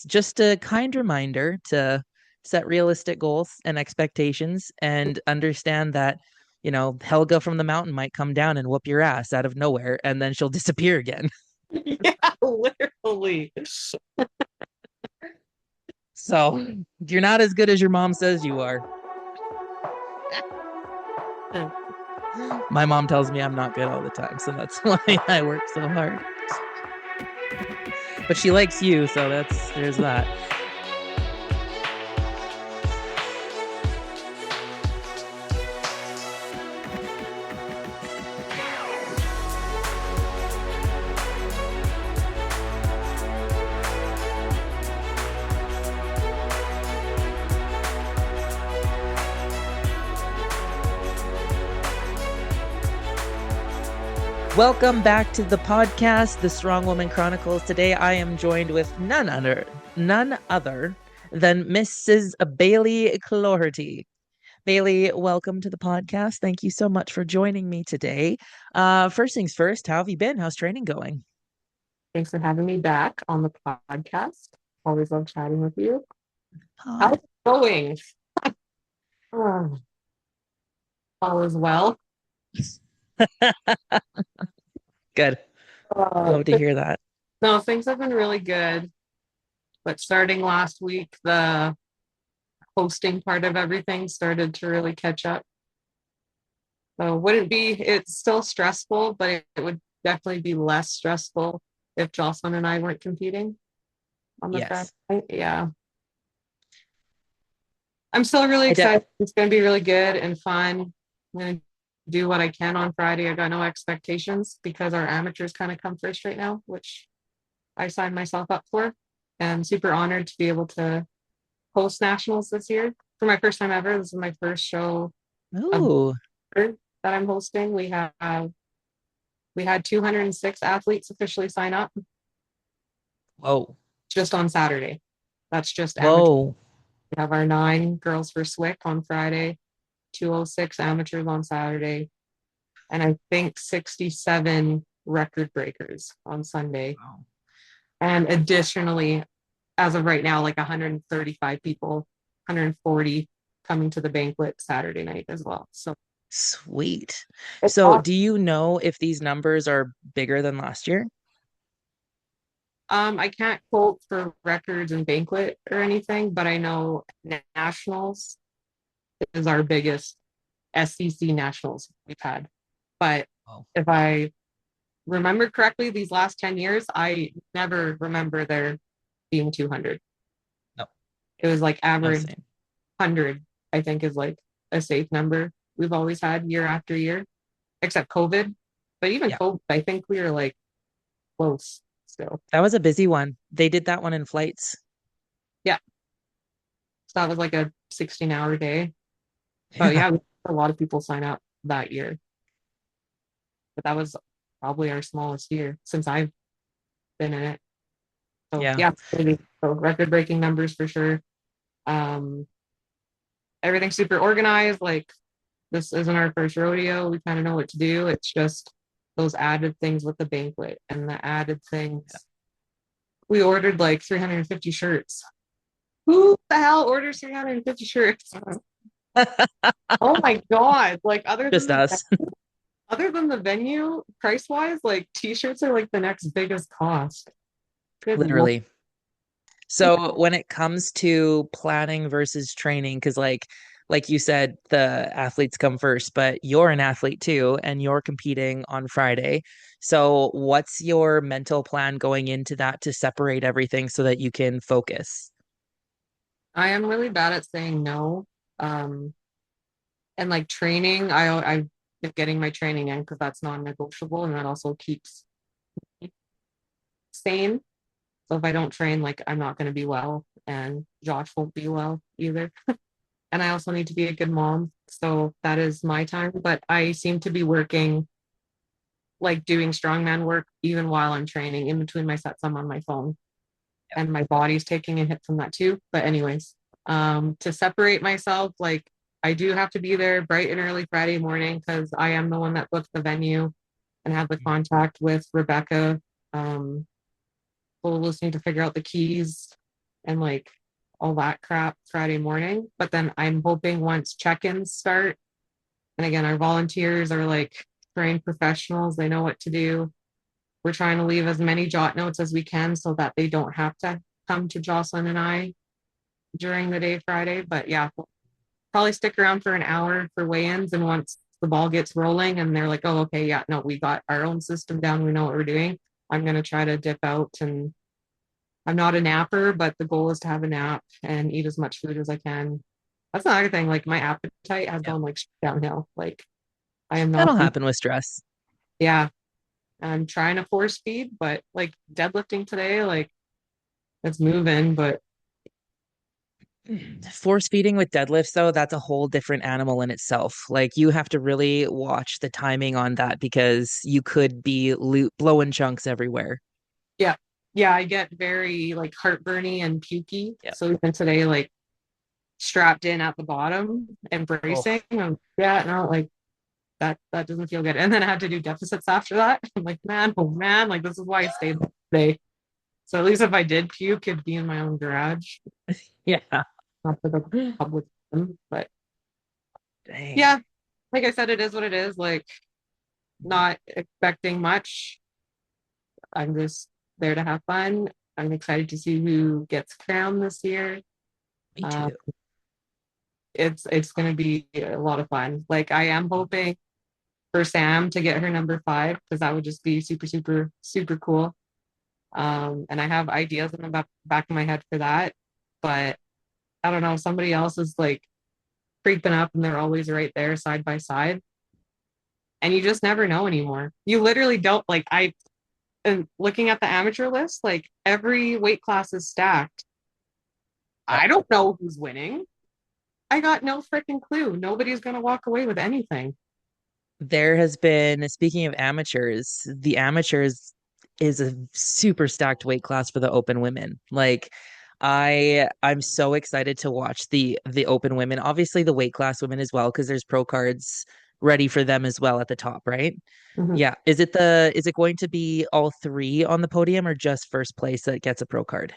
just a kind reminder to set realistic goals and expectations and understand that, Helga from the mountain might come down and whoop your ass out of nowhere and then she'll disappear again. Yeah, literally. So you're not as good as your mom says you are. My mom tells me I'm not good all the time, so that's why I work so hard. But she likes you, so there's that. Welcome back to the podcast, the Strongwoman Chronicles. Today I am joined with none other than Mrs. Bailey Cloherty. Bailey, welcome to the podcast. Thank you so much for joining me today. First things first, how have you been? How's training going? Thanks for having me back on the podcast. Always love chatting with you. How's Pod. it going? Oh, all is well. Good. Love to hear that. No, things have been really good. But starting last week, the hosting part of everything started to really catch up. So it's still stressful, but it would definitely be less stressful if Jocelyn and I weren't competing on the Friday Yes. night. Yeah. I'm still really I de- excited. It's going to be really good and fun. I'm going to do what I can on Friday. I got no expectations because our amateurs kind of come first right now, which I signed myself up for. And super honored to be able to host nationals this year for my first time ever. This is my first show of Ooh. that I'm hosting. We had 206 athletes officially sign up Whoa. just on Saturday. That's just amateur. Whoa. We have our 9 girls for SWIC on Friday, 206 amateurs on Saturday, and I think 67 record breakers on Sunday. Wow. And additionally, as of right now, like 135 people, 140 coming to the banquet Saturday night as well. So Sweet. it's So awesome. do you know if these numbers are bigger than last year? I can't quote for records and banquet or anything, but I know nationals is our biggest SCC nationals we've had. But Oh, if I remember correctly, these last 10 years, I never remember there being 200. no, It was like no, average same. 100, I think is like a safe number we've always had year after year, except COVID. But even Yeah. COVID, I think we were like close still. That was a busy one. They did that one in flights. Yeah. So that was like a 16-hour day. But Yeah. yeah, we had a lot of people sign up that year. But that was probably our smallest year since I've been in it. So Yeah. yeah, so record breaking numbers for sure. Um, Everything's super organized. Like this isn't our first rodeo. We kind of know what to do. It's just those added things with the banquet and the added things. We ordered like 350 shirts. Who the hell orders 350 shirts? Oh my God. Like Just us. other than the venue price wise, like t-shirts are like the next biggest cost. Good Lord. Literally. So when it comes to planning versus training, because like you said, the athletes come first, but you're an athlete too, and you're competing on Friday. So what's your mental plan going into that to separate everything so that you can focus? I am really bad at saying no. Um, and like training, I've been getting my training in because that's non-negotiable and that also keeps me sane. So if I don't train, like I'm not going to be well, and Josh won't be well either. And I also need to be a good mom. So that is my time. But I seem to be working, like doing strongman work, even while I'm training. In between my sets, I'm on my phone, and my body's taking a hit from that too. But anyways, to separate myself, like I do have to be there bright and early Friday morning because I am the one that booked the venue and have the contact with Rebecca. We'll just need to figure out the keys and like all that crap Friday morning. But then I'm hoping once check-ins start, and again, our volunteers are like trained professionals, they know what to do. We're trying to leave as many jot notes as we can so that they don't have to come to Jocelyn and I during the day Friday. But yeah, we'll probably stick around for an hour for weigh-ins. And once the ball gets rolling and they're like, oh, okay, yeah, no, we got our own system down. We know what we're doing. I'm going to try to dip out, and I'm not a napper, but the goal is to have a nap and eat as much food as I can. That's another thing. Like my appetite has Yeah. gone like downhill. Like I am not, That'll happen with stress. yeah, I'm trying to force feed, but like deadlifting today, like it's moving, but Force feeding with deadlifts, though, that's a whole different animal in itself. Like you have to really watch the timing on that because you could be blowing chunks everywhere. yeah, yeah, I get very like heartburny and pukey. Yeah. So even today, like strapped in at the bottom and Oh, bracing, yeah, no, like that doesn't feel good. And then I had to do deficits after that. I'm like, man, oh man, like this is why I stayed today. So at least if I did puke, it'd be in my own garage, yeah. not for the public. But Dang. yeah, like I said, it is what it is. Like not expecting much. I'm just there to have fun. I'm excited to see who gets crowned this year. Me Um, too. it's going to be a lot of fun. Like I am hoping for Sam to get her number 5 because that would just be super, super, super cool. And I have ideas in the back of my head for that, but I don't know. Somebody else is like creeping up, and they're always right there side by side, and you just never know anymore. You literally don't like. I and looking at the amateur list, like every weight class is stacked. Yep. I don't know who's winning. I got no freaking clue. Nobody's gonna walk away with anything. There has been, speaking of amateurs, the amateurs is a super stacked weight class for the open women. Like I'm so excited to watch the open women. Obviously the weight class women as well, because there's pro cards ready for them as well at the top, right? Mhm. Yeah. Is it going to be all three on the podium or just first place that gets a pro card?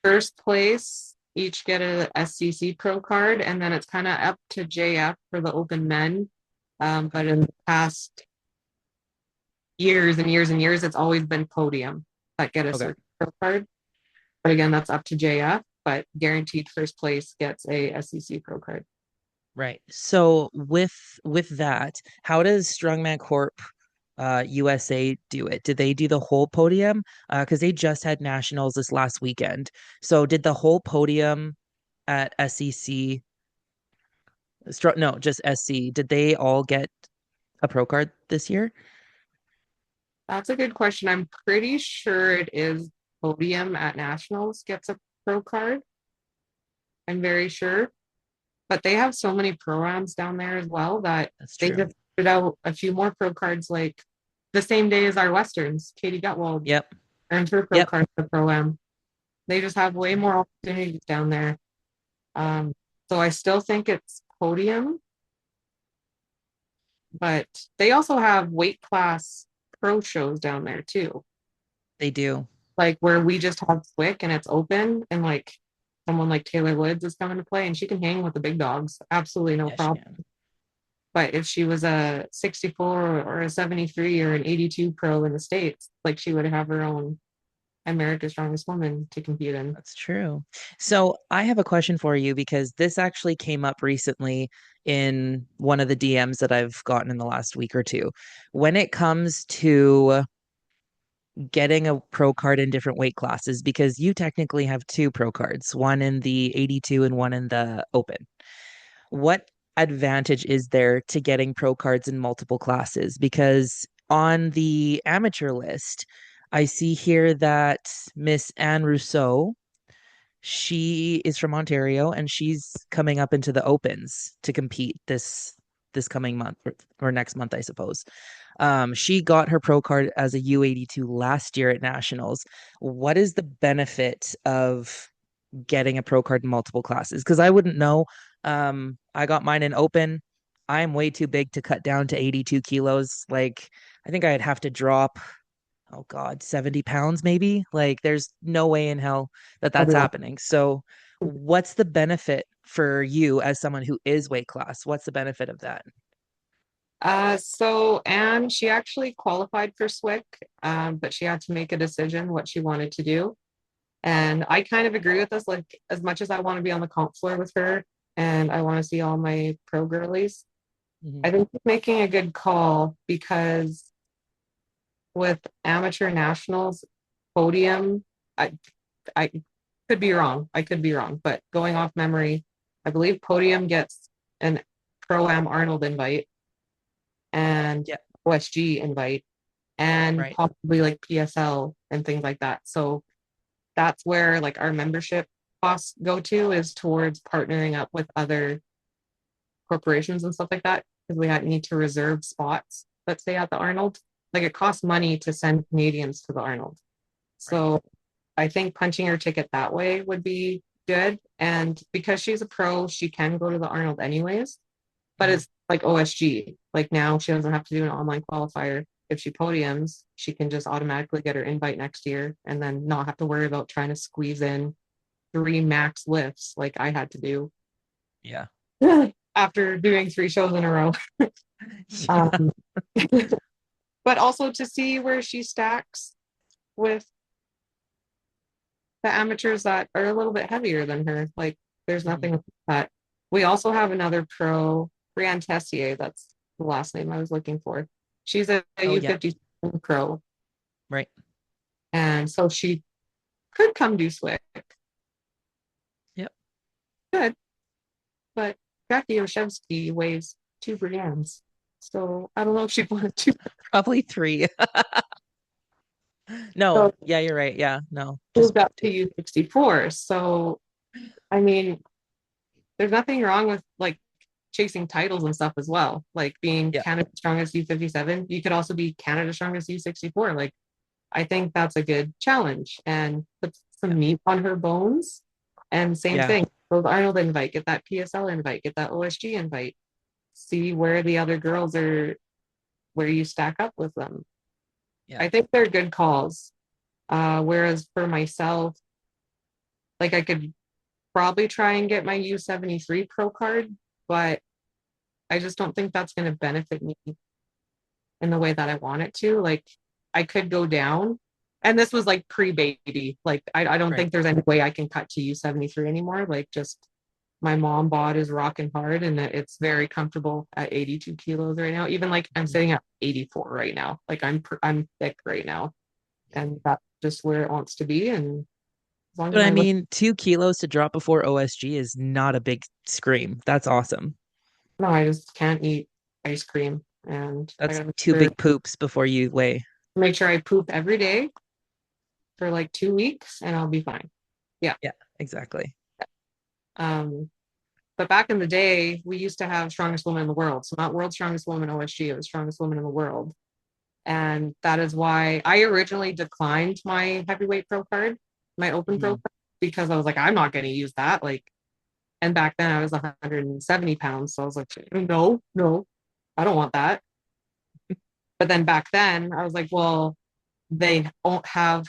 First place each get a SCC pro card, and then it's kind of up to JF for the open men. But in the past years and years and years, it's always been podium that get a Okay. certain pro card. But again, that's up to JF, but guaranteed first place gets a SCC pro card. Right. So with that, how does Strongman Corp USA do it? Did they do the whole podium? Because they just had nationals this last weekend. So did the whole podium at SCC, no, just SC, did they all get a pro card this year? That's a good question. I'm pretty sure it is podium at nationals gets a pro card. I'm very sure. But they have so many programs down there as well that That's they true. just put out a few more pro cards like the same day as our Westerns. Katie Gutwald Yep. earned her pro Yep. card for the pro-am. They just have way more opportunities down there. Um, so I still think it's podium, but they also have weight class pro shows down there too. They do. Like where we just have SWIC and it's open, and like someone like Taylor Woods is coming to play and she can hang with the big dogs. Absolutely no Yes, she problem. can. But if she was a 64 or a 73 or an 82 pro in the States, like she would have her own America's Strongest Woman to compete in. That's true. So I have a question for you because this actually came up recently in one of the DMs that I've gotten in the last week or two. When it comes to getting a pro card in different weight classes, because you technically have two pro cards, one in the 82 and one in the open. What advantage is there to getting pro cards in multiple classes? Because on the amateur list, I see here that Miss Anne Rousseau, she is from Ontario and she's coming up into the opens to compete this coming month or next month, I suppose. She got her pro card as a U82 last year at nationals. What is the benefit of getting a pro card in multiple classes? Because I wouldn't know. I got mine in open. I'm way too big to cut down to 82 kilos. Like, I think I'd have to drop oh God, 70 pounds maybe? Like there's no way in hell that that's Everyone. happening. So what's the benefit for you as someone who is weight class? What's the benefit of that? So Anne, she actually qualified for SWIC, but she had to make a decision what she wanted to do. And I kind of agree with this. Like, as much as I want to be on the comp floor with her and I want to see all my pro girlies, Mhm. I think she's making a good call because with amateur nationals podium, I could be wrong. I could be wrong, but going off memory, I believe podium gets an Pro Am Arnold invite and Yeah, OSG invite and right. possibly like PSL and things like that. So that's where like our membership costs go to is towards partnering up with other corporations and stuff like that because we need to reserve spots, let's say at the Arnold. Like it costs money to send Canadians to the Arnold. Right. So I think punching her ticket that way would be good. And because she's a pro, she can go to the Arnold anyways. But Mhm. it's like OSG. Like now she doesn't have to do an online qualifier. If she podiums, she can just automatically get her invite next year and then not have to worry about trying to squeeze in 3 max lifts like I had to do Yeah. after doing 3 shows in a row. Yeah. Um, but also to see where she stacks with the amateurs that are a little bit heavier than her. Like there's Mhm. nothing with that. We also have another pro, Brianne Tessier. That's the last name I was looking for. She's a Oh yeah. U50 pro. Right. And so she could come do SWIC. Yep. Good. But Jackie Oshevsky weighs 2 Briannes. So I don't know if she wanted to. Probably three. No, So yeah, you're right. Yeah, no, just moved up to two. U64. So I mean, there's nothing wrong with like chasing titles and stuff as well. Like being Yeah. Canada's strongest U57. You could also be Canada's strongest U64. Like I think that's a good challenge and put Yeah. some meat on her bones. And same Yeah. thing, those Arnold invite, get that PSL invite, get that OSG invite, see where the other girls are, where you stack up with them. Yeah. I think they're good calls. Whereas for myself, like I could probably try and get my U73 pro card, but I just don't think that's going to benefit me in the way that I want it to. Like I could go down. And this was like pre-baby. Like I don't Right. think there's any way I can cut to U73 anymore. Like just my mom bod is rocking hard and it's very comfortable at 82 kilos right now. Even like I'm Mhm. sitting at 84 right now. Like I'm thick right now. And that's just where it wants to be. And as long as But I my lift, mean, 2 kilos to drop before OSG is not a big scream. That's awesome. no, I just can't eat ice cream. And I That's gotta two big poops before you weigh. make sure I poop every day for like 2 weeks and I'll be fine. Yeah. Yeah, exactly. Um, but back in the day, we used to have strongest woman in the world. So not world's strongest woman OSG, it was strongest woman in the world. And that is why I originally declined my heavyweight pro card, my open pro Mhm. card, because I was like, I'm not going to use that. Like, and back then I was 170 pounds. So I was like, no, no, I don't want that. But then back then I was like, well, they don't have,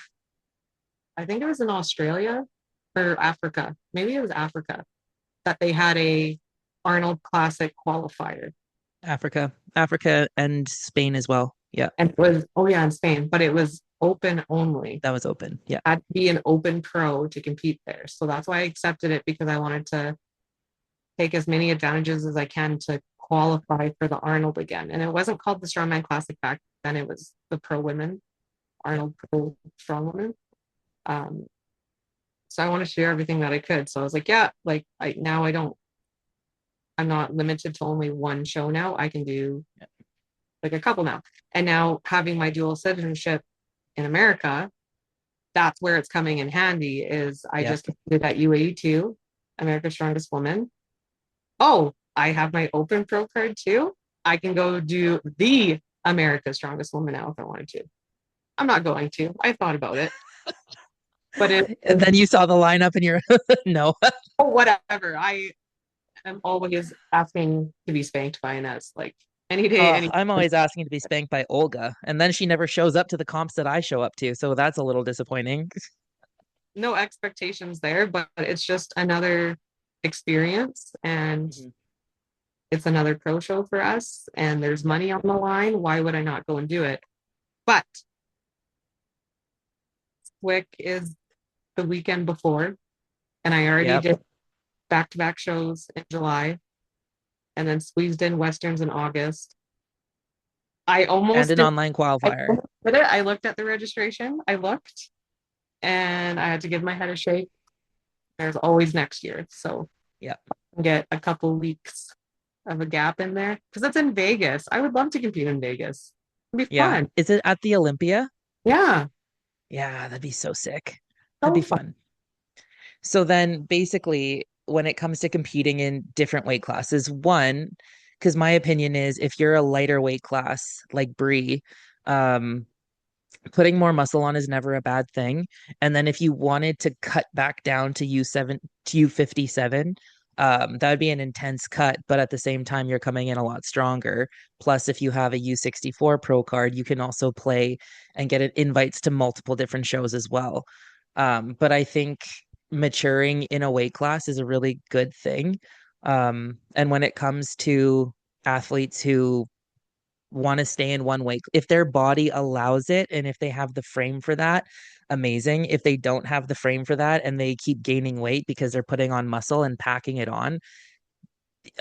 I think it was in Australia or Africa. Maybe it was Africa that they had a Arnold Classic qualifier. Africa and Spain as well. Yeah, And it was, oh yeah, in Spain, but it was open only. that was open. Yeah. Had to be an open pro to compete there. So that's why I accepted it because I wanted to take as many advantages as I can to qualify for the Arnold again. And it wasn't called the Strongman Classic back then, it was the Pro Women, Yeah. Arnold Pro Strongwoman. Um, so I wanted to do everything that I could. So I was like, yeah, like I don't, I'm not limited to only one show now. I can do Yeah. like a couple now. And now having my dual citizenship in America, that's where it's coming in handy is I Yeah. just did that U82, America's Strongest Woman. Oh, I have my open pro card too. I can go do the America's Strongest Woman now if I wanted to. I'm not going to. I thought about it, but it And then you saw the lineup and you're no. oh, whatever. I am always asking to be spanked by Inez. Like Any day, Oh, any I'm always asking to be spanked by Olga, and then she never shows up to the comps that I show up to, so that's a little disappointing. no expectations there, but it's just another experience and Mhm. it's another pro show for us and there's Yep. money on the line. Why would I not go and do it? But SWIC is the weekend before, and I already Yep. did back-to-back shows in July and then squeezed in Westerns in August. I And almost an did online I qualifier. almost did it. I looked at the registration. I looked and I had to give my head a shake. There's always next year. So Yep. get a couple weeks of a gap in there because it's in Vegas. I would love to compete in Vegas. It'd be Yeah. fun. Is it at the Olympia? Yeah. Yeah, that'd be so sick. That'd be So fun. fun. So then basically, when it comes to competing in different weight classes, one, because my opinion is if you're a lighter weight class like Bree, um, putting more muscle on is never a bad thing. And then if you wanted to cut back down to U7 to U57, that would be an intense cut, but at the same time, you're coming in a lot stronger. Plus, if you have a U64 pro card, you can also play and get invites to multiple different shows as well. But I think maturing in a weight class is a really good thing. And when it comes to athletes who want to stay in one weight. If their body allows it and if they have the frame for that, amazing. If they don't have the frame for that and they keep gaining weight because they're putting on muscle and packing it on,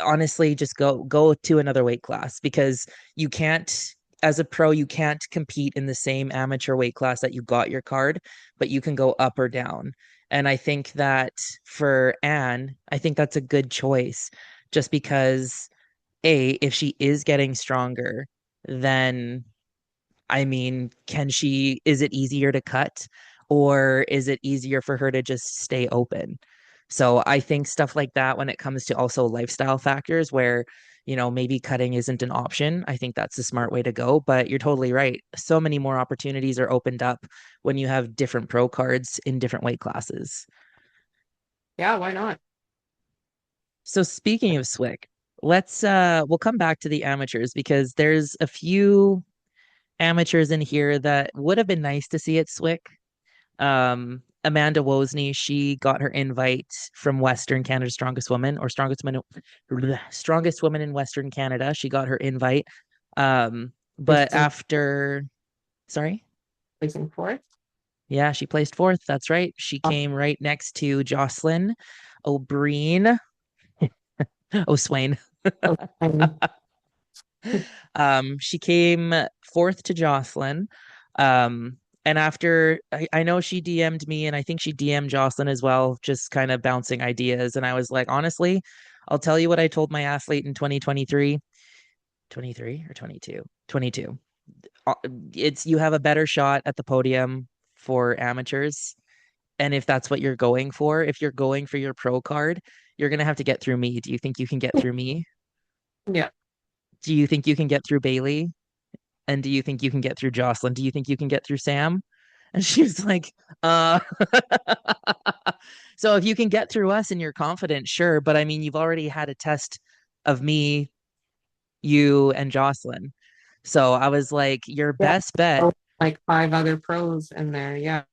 honestly, just go to another weight class because you can't as a pro, you can't compete in the same amateur weight class that you got your card, but you can go up or down. And I think that for Anne, I think that's a good choice just because if she is getting stronger, then I mean, is it easier to cut or is it easier for her to just stay open? So I think stuff like that when it comes to also lifestyle factors where, maybe cutting isn't an option, I think that's the smart way to go. But you're totally right. So many more opportunities are opened up when you have different pro cards in different weight classes. Yeah, why not? So speaking of SWIC, we'll come back to the amateurs because there's a few amateurs in here that would have been nice to see at SWIC. Amanda Wozni, she got her invite from Western Canada's strongest woman in Western Canada. She got her invite. But Placing, after, sorry, placing fourth. yeah, she placed fourth. That's right. She came right next to Jocelyn O'Brien. Oh, Swain. Oh, She came fourth to Jocelyn. And after I know she DM'd me and I think she DM'd Jocelyn as well, just kind of bouncing ideas. And I was like, honestly, I'll tell you what I told my athlete in 2023, 23 or 22, 22. Uh, It's you have a better shot at the podium for amateurs. And if that's what you're going for, if you're going for your pro card, you're gonna have to get through me. Do you think you can get through me? yeah. Do you think you can get through Bailey? And do you think you can get through Jocelyn? Do you think you can get through Sam? And she was like, uh so if you can get through us and you're confident, sure. But I mean, you've already had a test of me, you, and Jocelyn. So I was like, your Yeah. best bet, So, like five other pros in there. Yeah.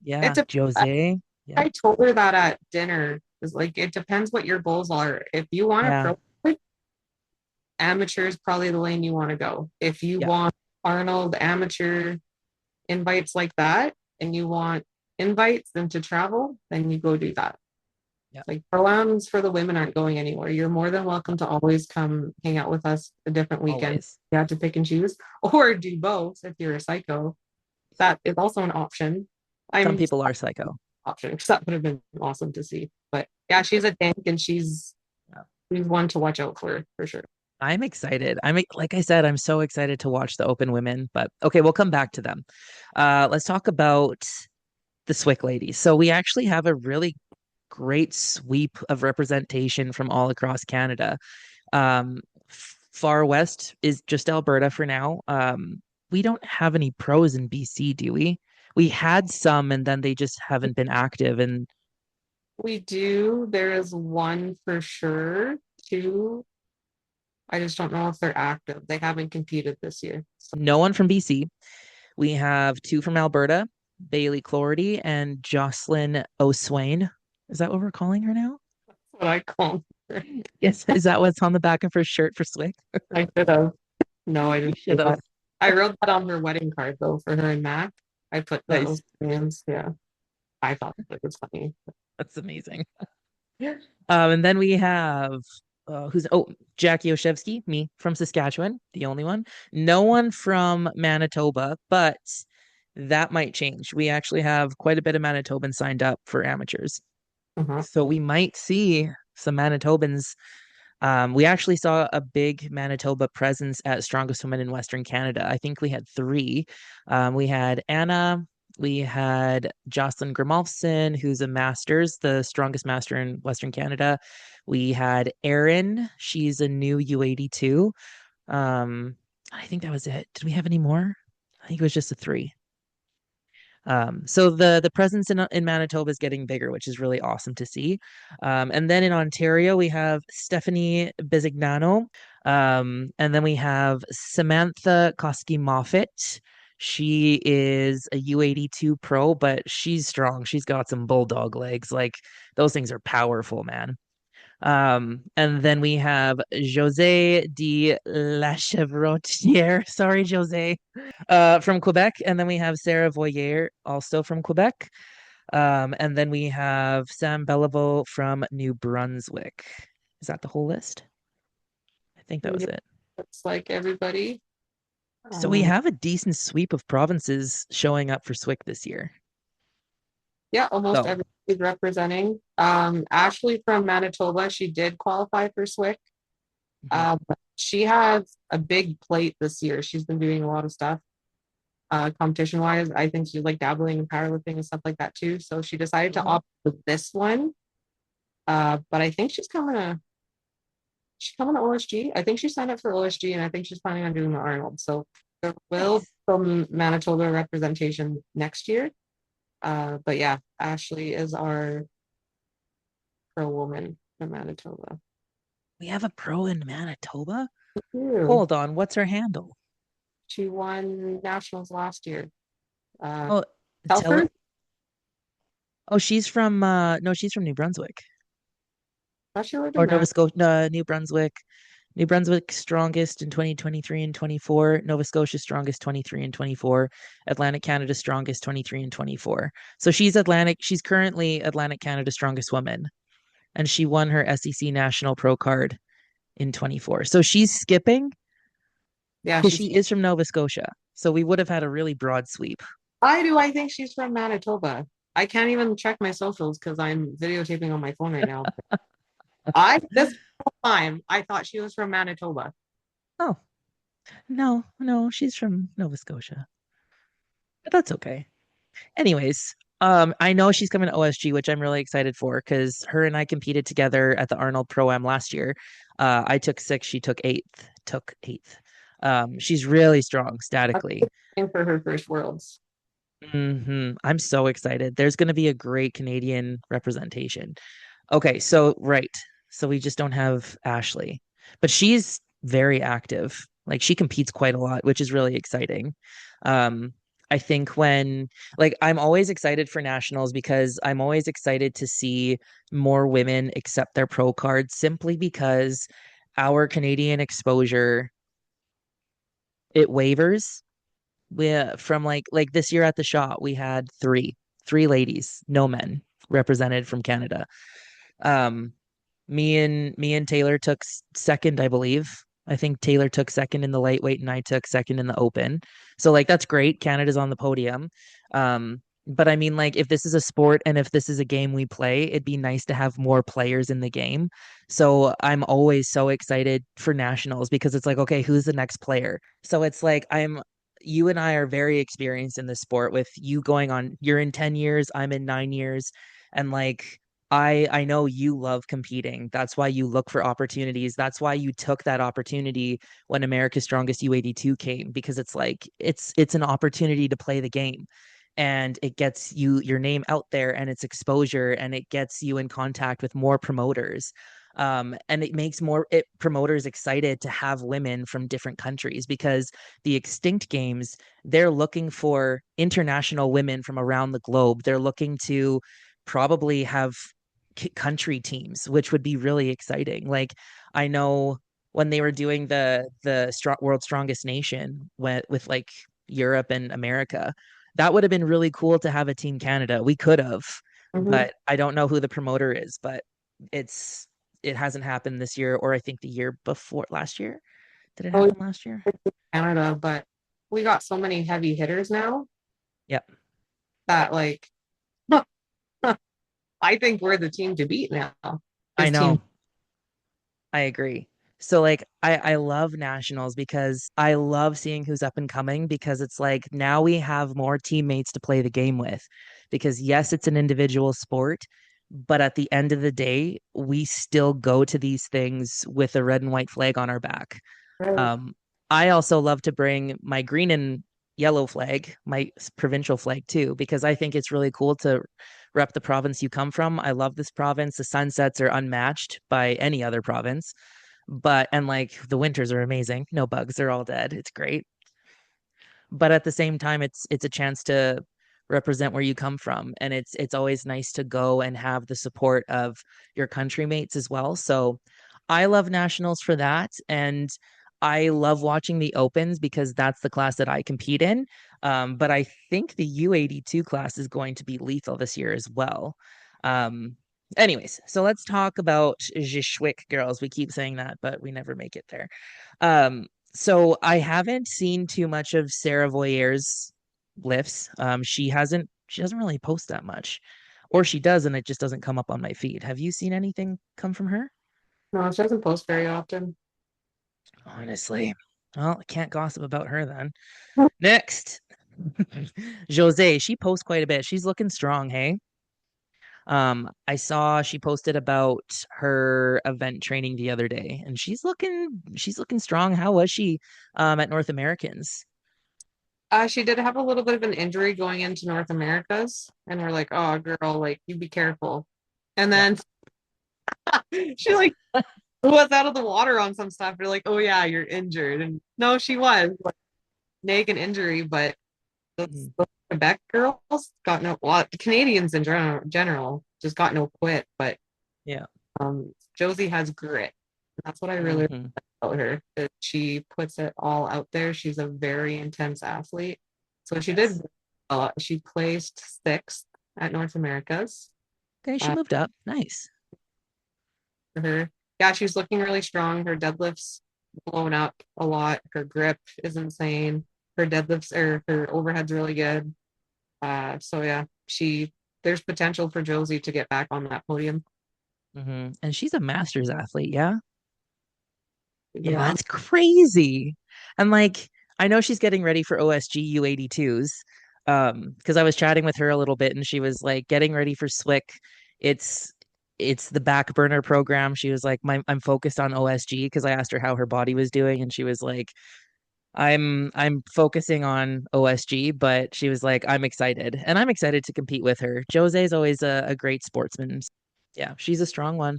yeah, It's a Jose. I Yep. told her that at dinner. It's like it depends what your goals are. If you want a Yeah. pro, like, amateur is probably the lane you want to go. If you Yep. want Arnold amateur invites like that, and you want invites and to travel, then you go do that. Yep. Like pro-ams for the women aren't going anywhere. You're more than welcome to always come hang out with us a different weekend. Always. You have to pick and choose, or do both if you're a psycho. That is also an option. Some I'm people are psycho. option because that would have been awesome to see. But yeah, she's a tank and Yeah. she's one to watch out for sure. I'm excited. Like I said, I'm so excited to watch the Open Women, but okay, we'll come back to them. Let's talk about the SWIC ladies. So we actually have a really great sweep of representation from all across Canada. Far west is just Alberta for now. We don't have any pros in BC, do we? We had some, and then they just haven't been active. And We do. There is one for sure. Two. I just don't know if they're active. They haven't competed this year. So No one from BC. We have two from Alberta, Bailey Cloherty and Jocelyn O'Swain. Is that what we're calling her now? that's what I call her. Yes. Is that what's on the back of her shirt for SWIC? I should have. No, I You didn't do should have. that. I wrote that on her wedding card though for her and Mac. I put those Nice. names. Yeah. I thought it was funny. That's amazing. And then we have Jackie Oshevsky, me from Saskatchewan, the only one. No one from Manitoba, but that might change. We actually have quite a bit of Manitobans signed up for amateurs. Uh-huh. So we might see some Manitobans. We actually saw a big Manitoba presence at Strongest Woman in Western Canada. I think we had three. We had Anna, we had Jocelyn Grimalfson, who's a master's, the strongest master in Western Canada. We had Erin, she's a new U82. I think that was it. Did we have any more? I think it was just a three. So the presence in Manitoba is getting bigger, which is really awesome to see. And then in Ontario, we have Stephanie Bisignano. And then we have Samantha Koski Moffat. She is a U82 pro, but she's strong. She's got some bulldog legs. Like those things are powerful, man. And then we have Jose de la Chevrotière. Sorry, Jose, from Quebec. And then we have Sarah Voyer, also from Quebec. And then we have Sam Beliveau from New Brunswick. Is that the whole list? I think that was Yeah, it. looks like everybody. So we Um, have a decent sweep of provinces showing up for SWIC this year. yeah, almost So, everybody's representing. Ashley from Manitoba, she did qualify for SWIC. mhm. But she has a big plate this year. She's been doing a lot of stuff, competition wise. I think she's like dabbling in powerlifting and stuff like that too. So she decided to Mhm. opt for this one. But I think she's coming to OSG. I think she signed up for OSG and I think she's planning on doing the Arnold. So there will be Nice. some Manitoba representation next year. But yeah, Ashley is our pro woman from Manitoba. We have a pro in Manitoba. Ew. Hold on, what's her handle? She won nationals last year. Uh, Oh, Telford? Teller. Oh, she's from no, she's from New Brunswick Thought she lived in or Nova Mass. Scotia, no, New Brunswick. New Brunswick strongest in 2023 and 24. Nova Scotia strongest 23 and 24. Atlantic Canada strongest 23 and 24. So she's currently Atlantic Canada strongest woman and she won her SEC national pro card in 24. So she's skipping Yeah, because she's. she is from Nova Scotia. So we would have had a really broad sweep. Why do I think she's from Manitoba? I can't even check my socials because I'm videotaping on my phone right now. I this whole time I thought she was from Manitoba. Oh, no, no, she's from Nova Scotia. But that's okay. Anyways, I know she's coming to OSG, which I'm really excited for because her and I competed together at the Arnold Pro Am last year. I took sixth, she took eighth, took eighth. She's really strong That's statically. for her first worlds. I'm so excited. There's going to be a great Canadian representation. Okay, so right. So we just don't have Ashley, but she's very active. Like she competes quite a lot, which is really exciting. Um, I think I'm always excited for nationals because I'm always excited to see more women accept their pro cards simply because our Canadian exposure it wavers. From like this year at the shot, we had three ladies, no men represented from Canada. Um, me and Taylor took second, I believe. I think Taylor took second in the lightweight and I took second in the open. So like that's great. Canada's on the podium. But I mean like if this is a sport and if this is a game we play, it'd be nice to have more players in the game. So I'm always so excited for nationals because it's like, okay, who's the next player? So it's like you and I are very experienced in this sport with you going on, you're in 10 years, I'm in 9 years. And like I know you love competing. That's why you look for opportunities. That's why you took that opportunity when America's Strongest U82 came because it's like it's an opportunity to play the game. and it gets your name out there and it's exposure and it gets you in contact with more promoters. And it makes promoters excited to have women from different countries, because the Extinct Games, they're looking for international women from around the globe. They're looking to probably have country teams, which would be really exciting. Like, I know when they were doing the World's Strongest Nation with like Europe and America, that would have been really cool to have a Team Canada. We could have, Mhm. but I don't know who the promoter is, but it hasn't happened this year, or I think the year before last year. Did it Oh, happen last year? Canada, but we got so many heavy hitters now Yep. that like I think we're the team to beat now. I This team, know. I agree. So like I love nationals because I love seeing who's up and coming, because it's like now we have more teammates to play the game with, because yes, it's an individual sport, but at the end of the day, we still go to these things with a red and white flag on our back. right? Um, I also love to bring my green and yellow flag, my provincial flag too, because I think it's really cool to rep the province you come from. I love this province. The sunsets are unmatched by any other province. And like the winters are amazing. No bugs, they're all dead. It's great. But at the same time, it's a chance to represent where you come from, and it's always nice to go and have the support of your country mates as well. So I love nationals for that, and I love watching the opens because that's the class that I compete in. But I think the U82 class is going to be lethal this year as well. um Anyways, so let's talk about SWIC girls. We keep saying that, but we never make it there. So I haven't seen too much of Sarah Voyer's lifts. She doesn't really post that much. Or she does, and it just doesn't come up on my feed. Have you seen anything come from her? No, she doesn't post very often. Honestly. Well, I can't gossip about her then. Next. Jose, she posts quite a bit. She's looking strong, hey? I saw she posted about her event training the other day, and she's looking strong. How was she at North Americans? She did have a little bit of an injury going into North Americas, and we're like, "Oh, girl, like you be careful." And Yeah. then she like was out of the water on some stuff. We're like, "Oh yeah, you're injured." And no, she was like, nagging injury, but Mhm. the Quebec girls got no. Well, the Canadians in general just got no quit. But Yeah. Josie has grit. That's what I really like Hmm. about her. That she puts it all out there. She's a very intense athlete. So she did. Yes. She placed sixth at North Americas. Okay, she Uh, moved up. Nice. for her, yeah, she's looking really strong. Her deadlifts blown up a lot. Her grip is insane. Her deadlifts or her overhead's really good. So yeah, there's potential for Josie to get back on that podium. And she's a master's athlete, yeah? The Yeah, mom, that's crazy. And like, I know she's getting ready for OSG U82s. Because I was chatting with her a little bit and she was like getting ready for SWIC. It's it's the back burner program. She was like, I'm focused on OSG, because I asked her how her body was doing, and she was like, I'm focusing on OSG, but she was like, I'm excited. And I'm excited to compete with her. Jose is always a great sportsman. Yeah, she's a strong one.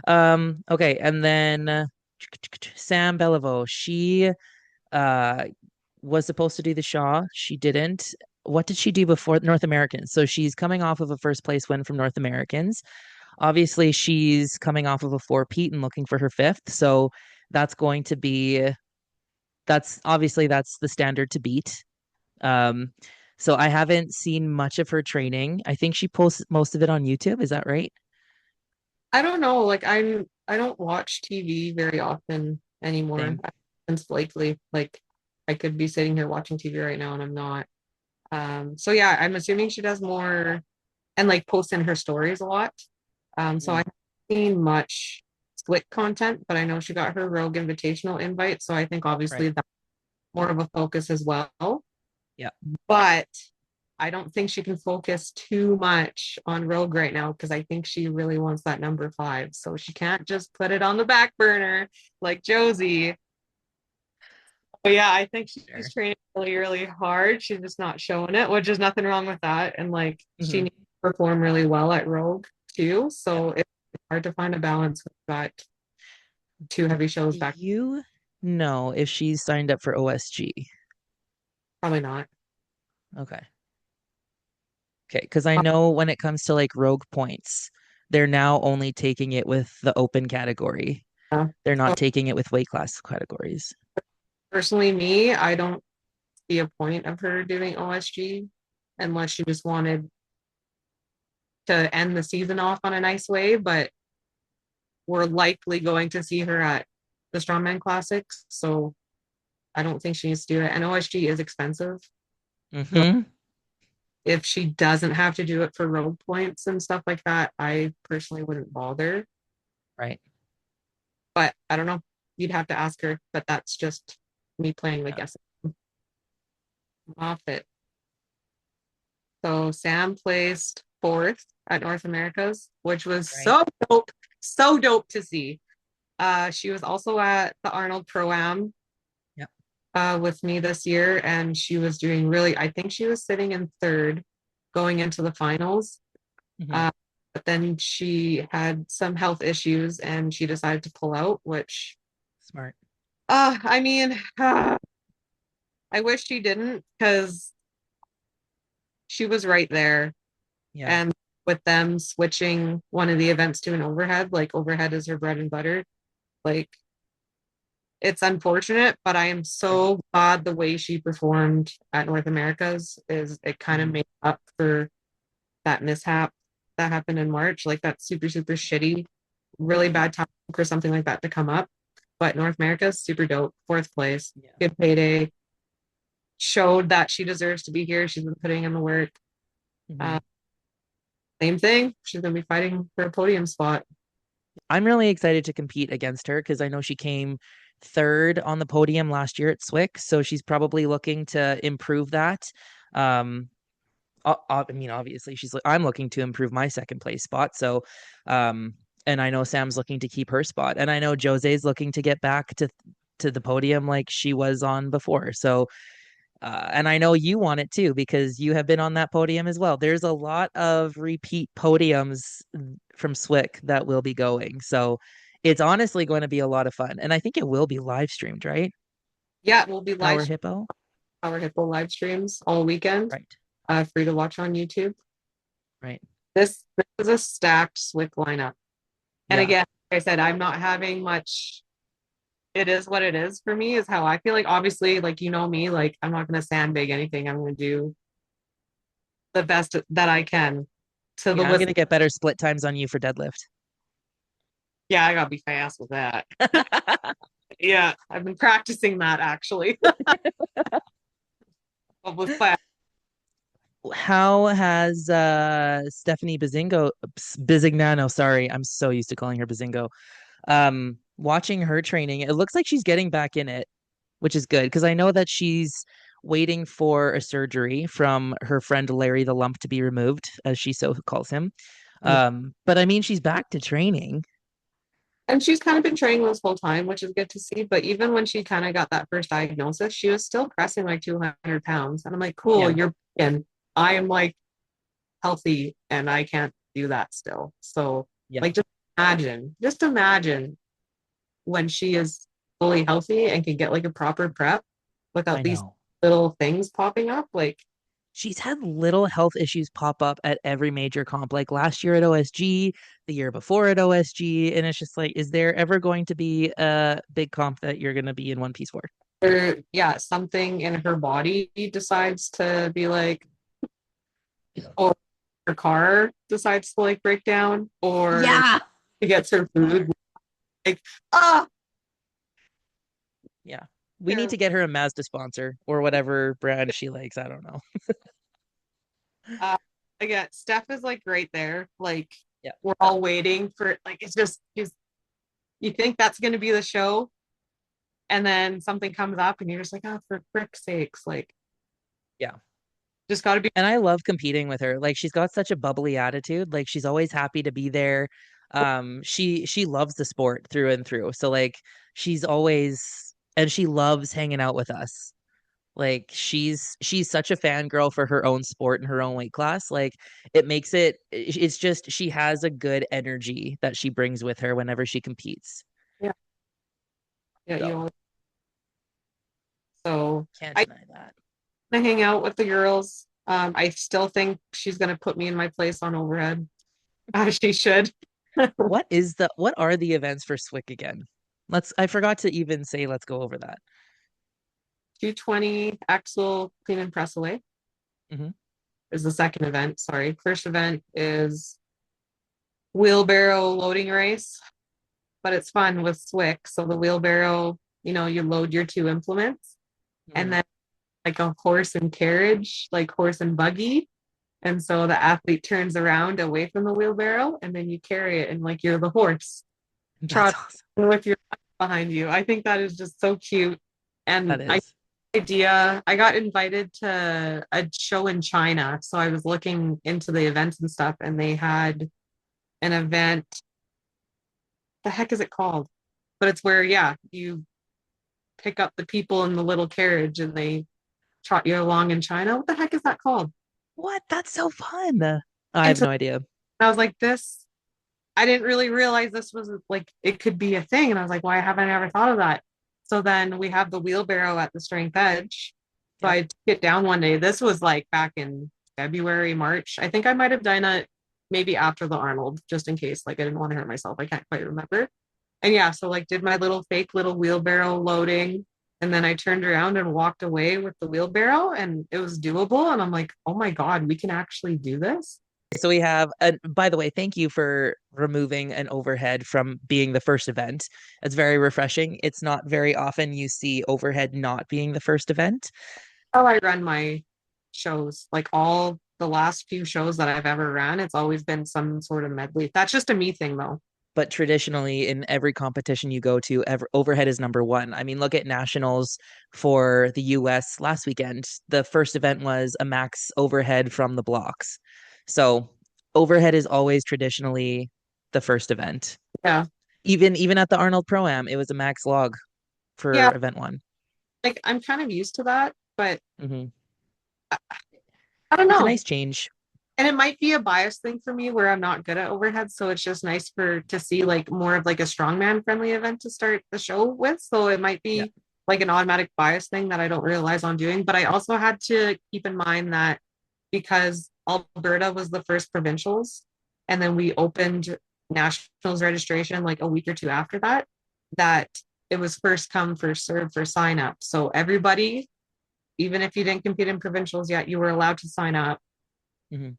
Okay, and then Sam Beliveau, she uh was supposed to do the Shaw. She didn't. What did she do before North Americans? So she's coming off of a first place win from North Americans. Obviously, she's coming off of a four-peat and looking for her fifth. So that's going to be that's the standard to beat. Um, so I haven't seen much of her training. I think she posts most of it on YouTube. Is that right? I don't know. Like I don't watch TV very often anymore. Same. Since lately, like I could be sitting here watching TV right now and I'm not. So yeah, I'm assuming she does more and like posts in her stories a lot. So I Mm, haven't seen much split content, but I know she got her Rogue Invitational invite. So I think right. obviously that's more of a focus as well. Yeah. But I don't think she can focus too much on Rogue right now because I think she really wants that number five. So she can't just put it on the back burner like Josie. But yeah, I think Sure. she's training really, really hard. She's just not showing it, which is nothing wrong with that. And like she Hmm. needs to perform really well at Rogue too. Yep. So it's hard to find a balance with that two heavy shows Do back. you know if she's signed up for OSG? Probably not. Okay. Okay, because I know when it comes to like rogue points, they're now only taking it with the open category. Yeah. They're So not taking it with weight class categories. personally, me, I don't see a point of her doing OSG unless she just wanted to end the season off on a nice way. But we're likely going to see her at the Strongman Classics. So I don't think she needs to do it. And OSG is expensive. So Hmm. if she doesn't have to do it for road points and stuff like that, I personally wouldn't bother. Right. But I don't know. You'd have to ask her. But that's just me playing with Yeah. guessing off it. So Sam placed fourth at North America's, which was Right. so dope to see. She was also at the Arnold Pro Am Yep. with me this year, and she was doing really. I think she was sitting in third going into the finals. Hmm. Uh, but then she had some health issues and she decided to pull out, which, Smart. I mean, I wish she didn't because she was right there. Yeah. And with them switching one of the events to an overhead, like overhead is her bread and butter, like it's unfortunate, but I am Right. so glad the way she performed at North America's is it kind of Hmm. made up for that mishap that happened in March. Like that's super, super shitty, really bad time for something like that to come up. But North America's super dope. Fourth place, Yeah. good payday. Showed that she deserves to be here. She's been putting in the work. Hmm. Uh, same thing. She's gonna be fighting for a podium spot. I'm really excited to compete against her because I know she came third on the podium last year at SWIC, so she's probably looking to improve that. Um, I mean, obviously, I'm looking to improve my second place spot. So, um, and I know Sam's looking to keep her spot, and I know Jose's looking to get back to the podium like she was on before. So, and I know you want it too because you have been on that podium as well. There's a lot of repeat podiums from SWIC that will be going. So it's honestly going to be a lot of fun. And I think it will be live streamed, right? Yeah, we'll be Power live Hippo. our Hippo live streams all weekend. Right. Free to watch on YouTube. Right. This is a stacked SWIC lineup. And Yeah. again, like I said, I'm not having much. It is what it is for me, is how I feel. Like obviously, like you know me, like I'm not gonna sandbag anything. I'm gonna do the best that I can to the Yeah. I'm list. going to get better split times on you for deadlift. Yeah, I gotta be fast with that. Yeah, I've been practicing that actually. With class. How has Stephanie Bizignano, sorry, I'm so used to calling her Bizingo. Watching her training, it looks like she's getting back in it, which is good because I know that she's waiting for a surgery from her friend Larry the Lump to be removed, as she so calls him. But I mean, she's back to training. And she's kind of been training this whole time, which is good to see. But even when she kind of got that first diagnosis, she was still pressing like 200 pounds. And I'm like, cool, Yeah, you're in. I am like healthy and I can't do that still. So, yeah, like, just imagine when she is fully healthy and can get like a proper prep I without these know. little things popping up. Like, She's had little health issues pop up at every major comp, like last year at OSG, the year before at OSG. And it's just like, is there ever going to be a big comp that you're going to be in one piece for? yeah, something in her body decides to be like, or her car decides to like break down, or Yeah. she gets her food like, ah, Yeah. We need terrible. to get her a Mazda sponsor or whatever brand she likes. I don't know. Uh, again, Steph is like right there. Like, Yeah. we're all waiting for like it's just you think that's gonna be the show, and then something comes up, and you're just like, oh, for frick's sakes, like, Yeah. just got to be. And I love competing with her. Like she's got such a bubbly attitude. Like she's always happy to be there. She loves the sport through and through. So like she's always and she loves hanging out with us. Like she's such a fangirl for her own sport and her own weight class. Like it makes it's just she has a good energy that she brings with her whenever she competes. Yeah. Yeah, you So always, so can't I deny that. hang out with the girls. I still think she's gonna put me in my place on overhead. She should. What are the events for SWIC again? I forgot to even say let's go over that. 220 axle clean and press away Hmm. is the second event. Sorry. First event is wheelbarrow loading race, but it's fun with SWIC. So the wheelbarrow, you load your two implements and Hmm. then like a horse and carriage, like horse and buggy. And so the athlete turns around away from the wheelbarrow and then you carry it and like you're the horse That's trot awesome. with your behind you. I think that is just so cute. That And is. I got invited to a show in China. So I was looking into the events and stuff, and they had an event. The heck is it called? But it's where, yeah, you pick up the people in the little carriage and they trot you along in China. What the heck is that called? What? That's so fun. I And have so no idea. I was like, I didn't really realize this was like, it could be a thing. And I was like, why haven't I ever thought of that? So then we have the wheelbarrow at the strength edge. So Yep. I took it down one day. This was like back in February, March. I think I might have done it maybe after the Arnold, just in case. Like I didn't want to hurt myself. I can't quite remember. And yeah, so like did my little fake little wheelbarrow loading. And then I turned around and walked away with the wheelbarrow and it was doable. And I'm like, oh my God, we can actually do this. So we have, and by the way, thank you for removing an overhead from being the first event. It's very refreshing. It's not very often you see overhead not being the first event, How I run my shows, like all the last few shows that I've ever ran, it's always been some sort of medley. That's just a me thing though. but traditionally in every competition you go to, overhead is number one. I mean, look at nationals for the US last weekend. The first event was a max overhead from the blocks. So overhead is always traditionally the first event. Yeah. Even at the Arnold Pro Am, it was a max log Yeah. for event one. Like I'm kind of used to that, but Hmm. I, I don't It's a know. nice change. And it might be a bias thing for me where I'm not good at overhead. So it's just nice to see like more of like a strongman friendly event to start the show with. So it might Yeah. be like an automatic bias thing that I don't realize I'm doing. But I also had to keep in mind that because Alberta was the first provincials, and then we opened nationals registration like a week or two after that, that it was first come, first serve for sign up. So everybody, even if you didn't compete in provincials yet, you were allowed to sign up. Hmm.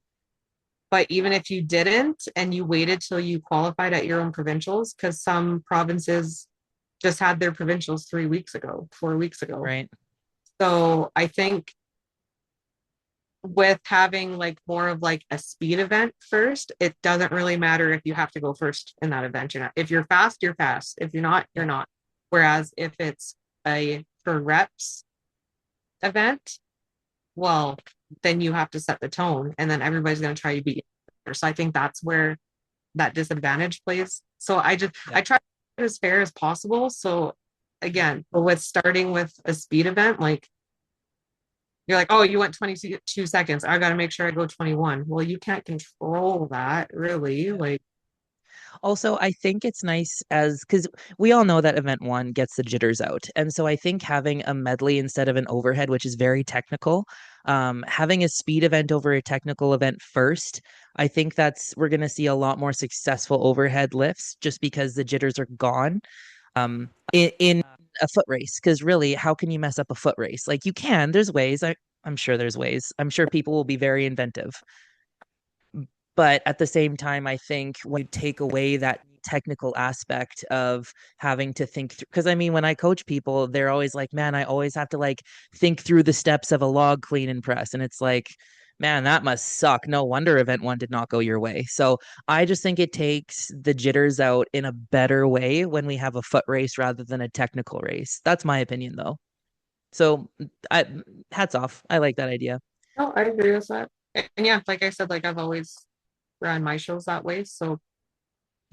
But even if you didn't and you waited till you qualified at your own provincials, because some provinces just had their provincials 3 weeks ago, 4 weeks ago. Right. So I think with having like more of like a speed event first, it doesn't really matter if you have to go first in that event. You're not. If you're fast, you're fast. If you're not, you're Yeah. not. Whereas if it's a for reps event, well, then you have to set the tone and then everybody's going to try to beat you. So I think that's where that disadvantage plays. So Yeah. I try to be as fair as possible. So again, with starting with a speed event, like you're like, oh, you went 22 seconds. I got to make sure I go 21. Well, you can't control that really. Yeah. Like, Also, I think it's nice because we all know that event one gets the jitters out. And so I think having a medley instead of an overhead, which is very technical, having a speed event over a technical event first, I think we're going to see a lot more successful overhead lifts just because the jitters are gone. In a foot race, because really, how can you mess up a foot race? Like you can, there's ways. I'm sure there's ways. I'm sure people will be very inventive. But at the same time, I think when you take away that technical aspect of having to think through, because I mean, when I coach people, they're always like, man, I always have to like think through the steps of a log clean and press. And it's like, man, that must suck. No wonder event one did not go your way. So I just think it takes the jitters out in a better way when we have a foot race rather than a technical race. That's my opinion, though. So I hats off. I like that idea. no, I agree with that. And yeah, like I said, like I've always ran my shows that way. So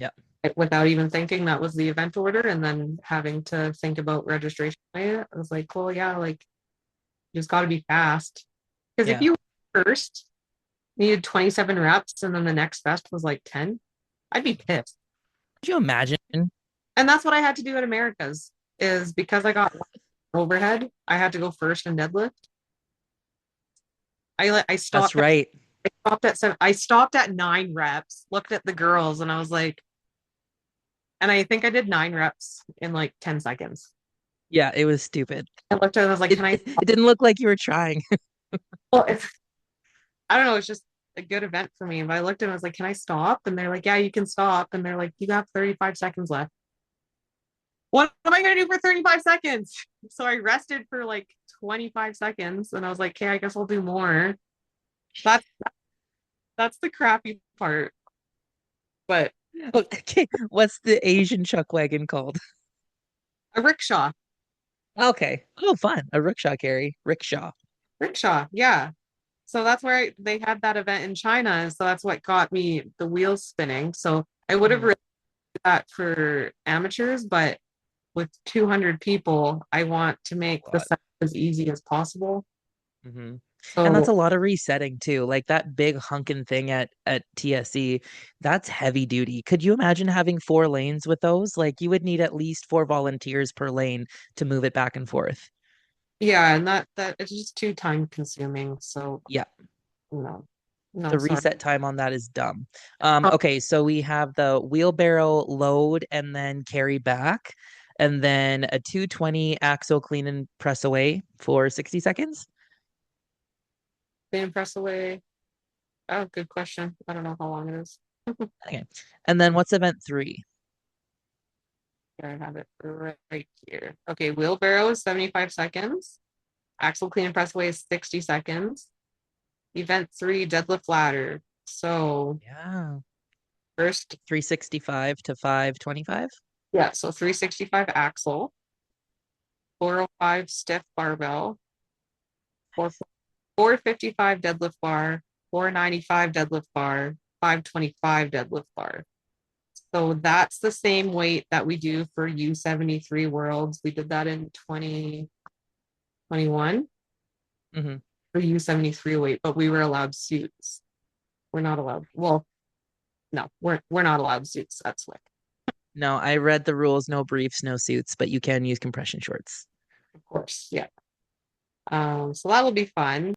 Yeah. without even thinking that was the event order, and then having to think about registration. I was like, well, yeah, like you just got to be fast. Because if Yeah. you first needed 27 reps and then the next best was like 10, I'd be pissed. Could you imagine? And that's what I had to do at America's, is because I got overhead, I had to go first in deadlift. I That's stopped at, right. I stopped at 9 reps, looked at the girls, and I was like, and I think I did 9 reps in like 10 seconds. Yeah, it was stupid. I looked at it, I was like, It can I it didn't look like you were trying. well, I don't know, it's just a good event for me. But I looked at it, I was like, can I stop? And they're like, yeah, you can stop. And they're like, you have 35 seconds left. What am I gonna do for 35 seconds? So I rested for like 25 seconds and I was like, okay, I guess I'll do more. That's that's the crappy part. But Okay, what's the Asian chuck wagon called? a rickshaw. Okay. Oh, fun. A rickshaw carry. Rickshaw. Rickshaw, yeah. So that's where they had that event in China. And so that's what got me the wheels spinning. So I would have Mhm. really did that for amateurs, but with 200 people, I want to make the God. set as easy as possible. Hmm. And that's So a lot of resetting too. Like that big hunkin' thing at TSC, that's heavy duty. Could you imagine having 4 lanes with those? Like you would need at least 4 volunteers per lane to move it back and forth. yeah, and that it's just too time consuming. So Yeah, no, no, the sorry. reset time on that is dumb. Oh, Okay, so we have the wheelbarrow load and then carry back, and then a 220 axle clean and press away for 60 seconds. being press away. Oh, good question. I don't know how long it is. Okay. And then what's event 3? Here, I have it right here. Okay, wheelbarrow is 75 seconds. Axle clean and press away is 60 seconds. Event 3, deadlift ladder. So Yeah. first, 365 to 525. yeah, so 365 axle, 405 stiff barbell, 4 455 deadlift bar, 495 deadlift bar, 525 deadlift bar. So that's the same weight that we do for U73 Worlds. We did that in 2021 Hmm. for U73 weight, but we were allowed suits. We're not allowed. Well, no, we're not allowed suits. That's SWIC, No, I read the rules, no briefs, no suits, but you can use compression shorts. of course. Yeah. So that'll be fun.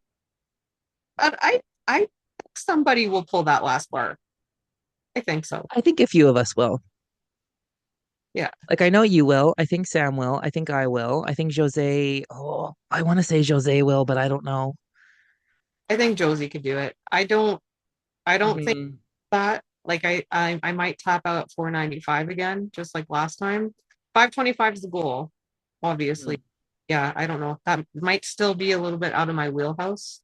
But I think somebody will pull that last bar. I think so. I think a few of us will. Yeah. Like I know you will. I think Sam will. I think I will. I think Jose, oh, I want to say Jose will, but I don't know. I think Josie could do it. I don't think Hmm. that. Like I might tap out at 495 again, just like last time. 525 is the goal, obviously. Yeah, I don't know. That might still be a little bit out of my wheelhouse.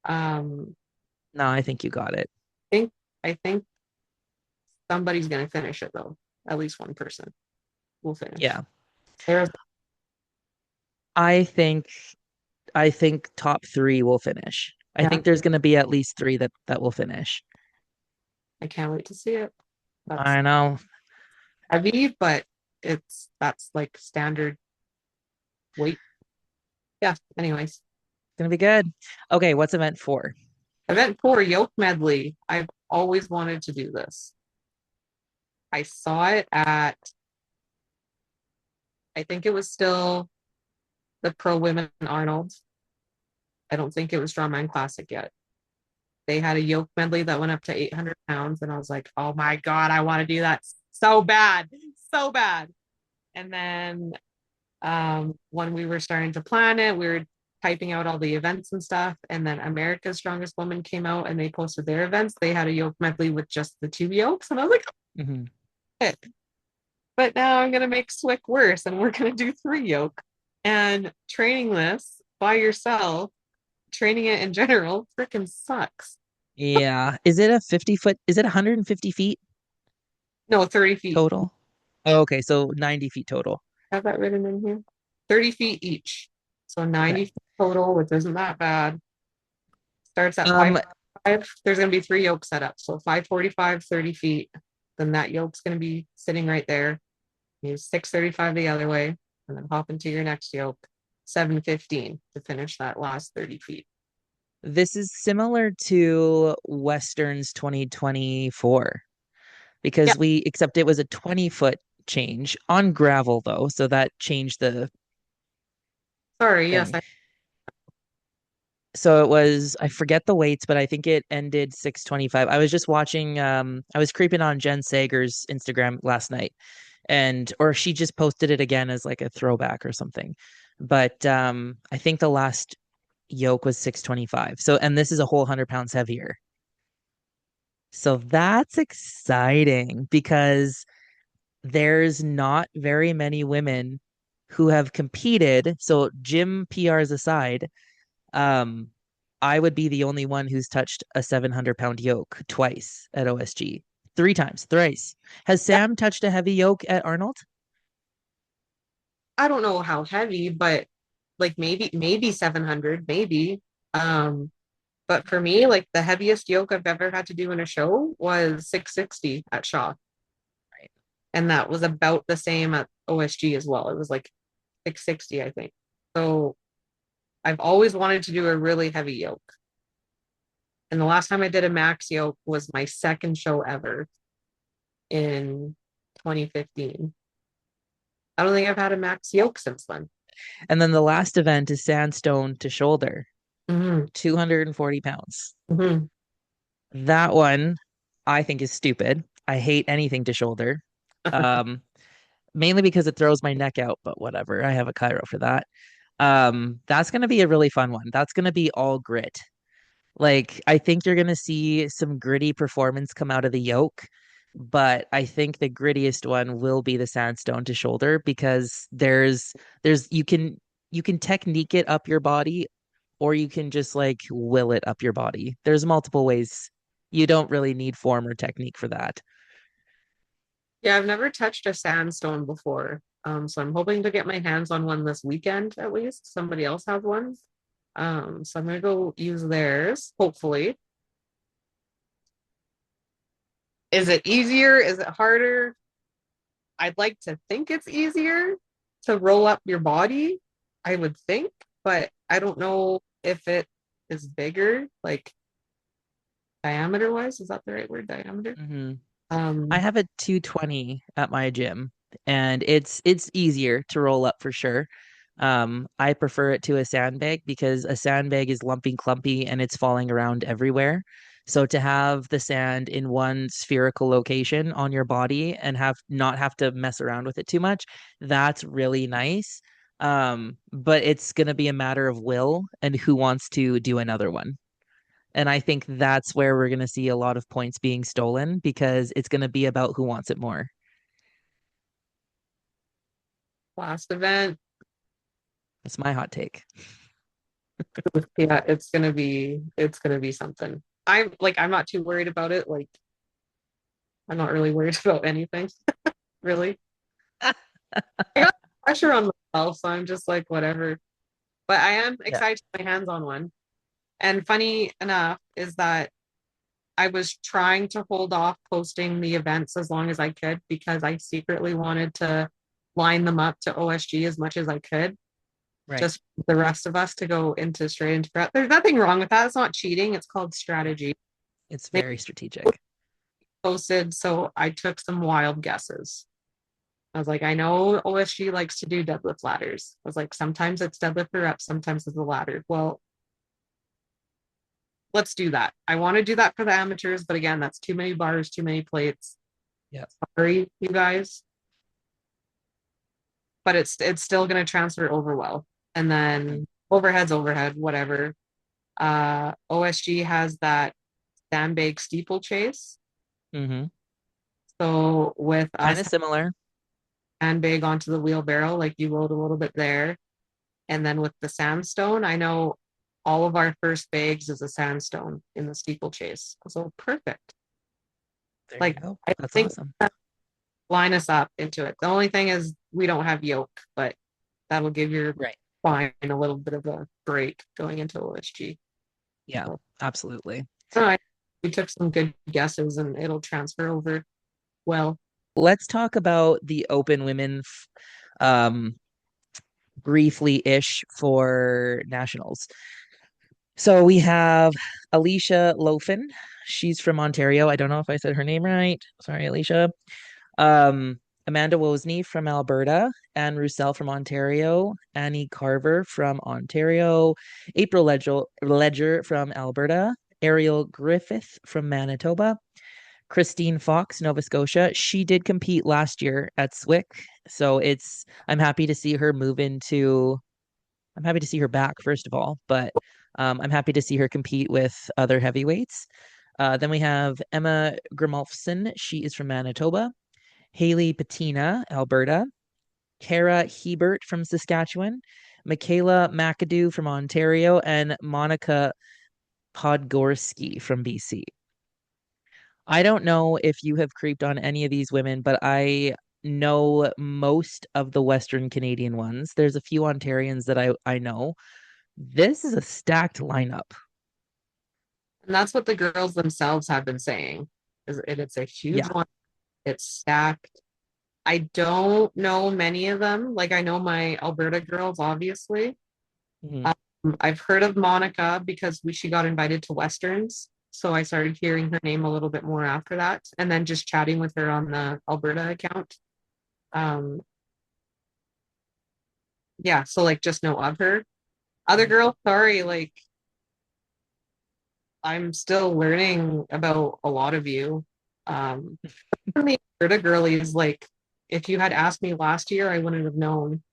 Um, No, I think you got it. think I think somebody's gonna finish it though. At least one person will finish. Yeah. There's I think I think top 3 will finish. I yeah, think there's going to be at least 3 that will finish. I can't wait to see it. That's I know. It's heavy, but that's like standard weight. Yeah. Anyways, going to be good. Okay, what's event 4? event 4, yoke medley. I've always wanted to do this. I saw it at, I think it was still the Pro Women Arnold. I don't think it was Strongman Classic yet. They had a yoke medley that went up to 800 pounds, and I was like, oh my God, I want to do that so bad, so bad. And then when we were starting to plan it, we were typing out all the events and stuff. And then America's Strongest Woman came out and they posted their events. They had a yoke medley with just the 2 yokes. And I was like, Hmm. oh, but now I'm going to make SWIC worse and we're going to do 3 yoke. And training this by yourself, training it in general, freaking sucks. Yeah. Is it a 50-foot? Is it 150 feet No, 30 feet. total? Oh, okay, so 90 feet total. Have that written in here? 30 feet each. So Okay. 90 feet total, which isn't that bad. Starts at Um, 5. There's going to be 3 yoke setups. So 545, 30 feet. then that yoke's going to be sitting right there. Use 635 the other way, and then hop into your next yoke, 715 to finish that last 30 feet. This is similar to Western's 2024 Yeah, because except it was a 20-foot change on gravel though. So that changed the sorry. Yes, thing. So it was, I forget the weights, but I think it ended 625. I was just watching, I was creeping on Jen Sager's Instagram last night, or she just posted it again as like a throwback or something. But I think the last yoke was 625. So, and this is a whole 100 pounds heavier. So that's exciting because there's not very many women who have competed. So gym PRs aside, um, I would be the only one who's touched a 700-pound yoke twice at OSG. Three times, thrice. Has Sam touched a heavy yoke at Arnold? I don't know how heavy, but like maybe 700, maybe. Um, but for me, like the heaviest yoke I've ever had to do in a show was 660 at Shaw. Right. And that was about the same at OSG as well. It was like 660, I think. So I've always wanted to do a really heavy yoke. And the last time I did a max yoke was my second show ever in 2015. I don't think I've had a max yoke since then. And then the last event is sandstone to shoulder, Mm-hmm. 240 pounds. Mm-hmm. That one I think is stupid. I hate anything to shoulder. Um, Mainly because it throws my neck out, but whatever. I have a chiro for that. That's gonna be a really fun one. That's gonna be all grit. Like, I think you're gonna see some gritty performance come out of the yoke, but I think the grittiest one will be the sandstone to shoulder because there's you can technique it up your body or you can just like will it up your body. There's multiple ways. You don't really need form or technique for that. Yeah, I've never touched a sandstone before. So I'm hoping to get my hands on one this weekend at least. Somebody else has one. So I'm gonna go use theirs, hopefully. Is it easier? Is it harder? I'd like to think it's easier to roll up your body, I would think, but I don't know if it is bigger, like diameter wise. Is that the right word? Diameter? Mhm. I Um, have a 220 at my gym and it's easier to roll up for sure. I prefer it to a sandbag because a sandbag is lumpy clumpy and it's falling around everywhere. So to have the sand in one spherical location on your body and not have to mess around with it too much, that's really nice. But it's gonna be a matter of will and who wants to do another one. And I think that's where we're going to see a lot of points being stolen because it's going to be about who wants it more. Last event. That's my hot take. Yeah, it's gonna be something. I'm not too worried about it. Like I'm not really worried about anything, really. I got pressure on myself, so I'm just like whatever. But I am Yeah. excited to get my hands on one. And funny enough is that I was trying to hold off posting the events as long as I could because I secretly wanted to line them up to OSG as much as I could. Right. Just for the rest of us to go straight into prep. There's nothing wrong with that. It's not cheating. It's called strategy. It's They very strategic. posted, so I took some wild guesses. I was like, I know OSG likes to do deadlift ladders. I was like, sometimes it's deadlift or up, sometimes it's a ladder. Well, let's do that. I want to do that for the amateurs, but again, that's too many bars, too many plates. Yeah. Sorry, you guys. But it's still gonna transfer over well. And then overhead's overhead, whatever. OSG has that sandbag steeplechase. Mm-hmm. So with Kind us of similar. sandbag onto the wheelbarrow, like you load a little bit there. And then with the sandstone, I know all of our first bags is a sandstone in the steeplechase. So perfect. There you Like go. I That's think awesome. line us up into it. The only thing is we don't have yoke, but that'll give your Right. spine a little bit of a break going into OSG. Yeah, So, absolutely. we took some good guesses and it'll transfer over. well. Let's talk about the Open Women um briefly ish for nationals. So we have Alicia Lofen. She's from Ontario. I don't know if I said her name right. Sorry, Alicia. Um, Amanda Wozni from Alberta, Anne Roussel from Ontario, Annie Carver from Ontario, April Ledger from Alberta, Ariel Griffith from Manitoba, Christine Fox, Nova Scotia. She did compete last year at SWIC, so I'm happy to see her move into I'm happy to see her back, first of all, but I'm happy to see her compete with other heavyweights. Then we have Emma Grimolfsson. She is from Manitoba. Haley Patina, Alberta. Kara Hebert from Saskatchewan. Michaela McAdoo from Ontario. And Monica Podgorski from BC. I don't know if you have creeped on any of these women, but I know most of the Western Canadian ones. There's a few Ontarians that I know. This is a stacked lineup. And that's what the girls themselves have been saying. It's a huge Yeah. one. It's stacked. I don't know many of them. Like I know my Alberta girls, obviously. Mhm. Um, I've heard of Monica because she got invited to Westerns. So I started hearing her name a little bit more after that. And then just chatting with her on the Alberta account. Um, yeah, so like just know of her. Other Mhm. girls, sorry, like I'm still learning about a lot of you. For the Alberta girlies, like if you had asked me last year, I wouldn't have known.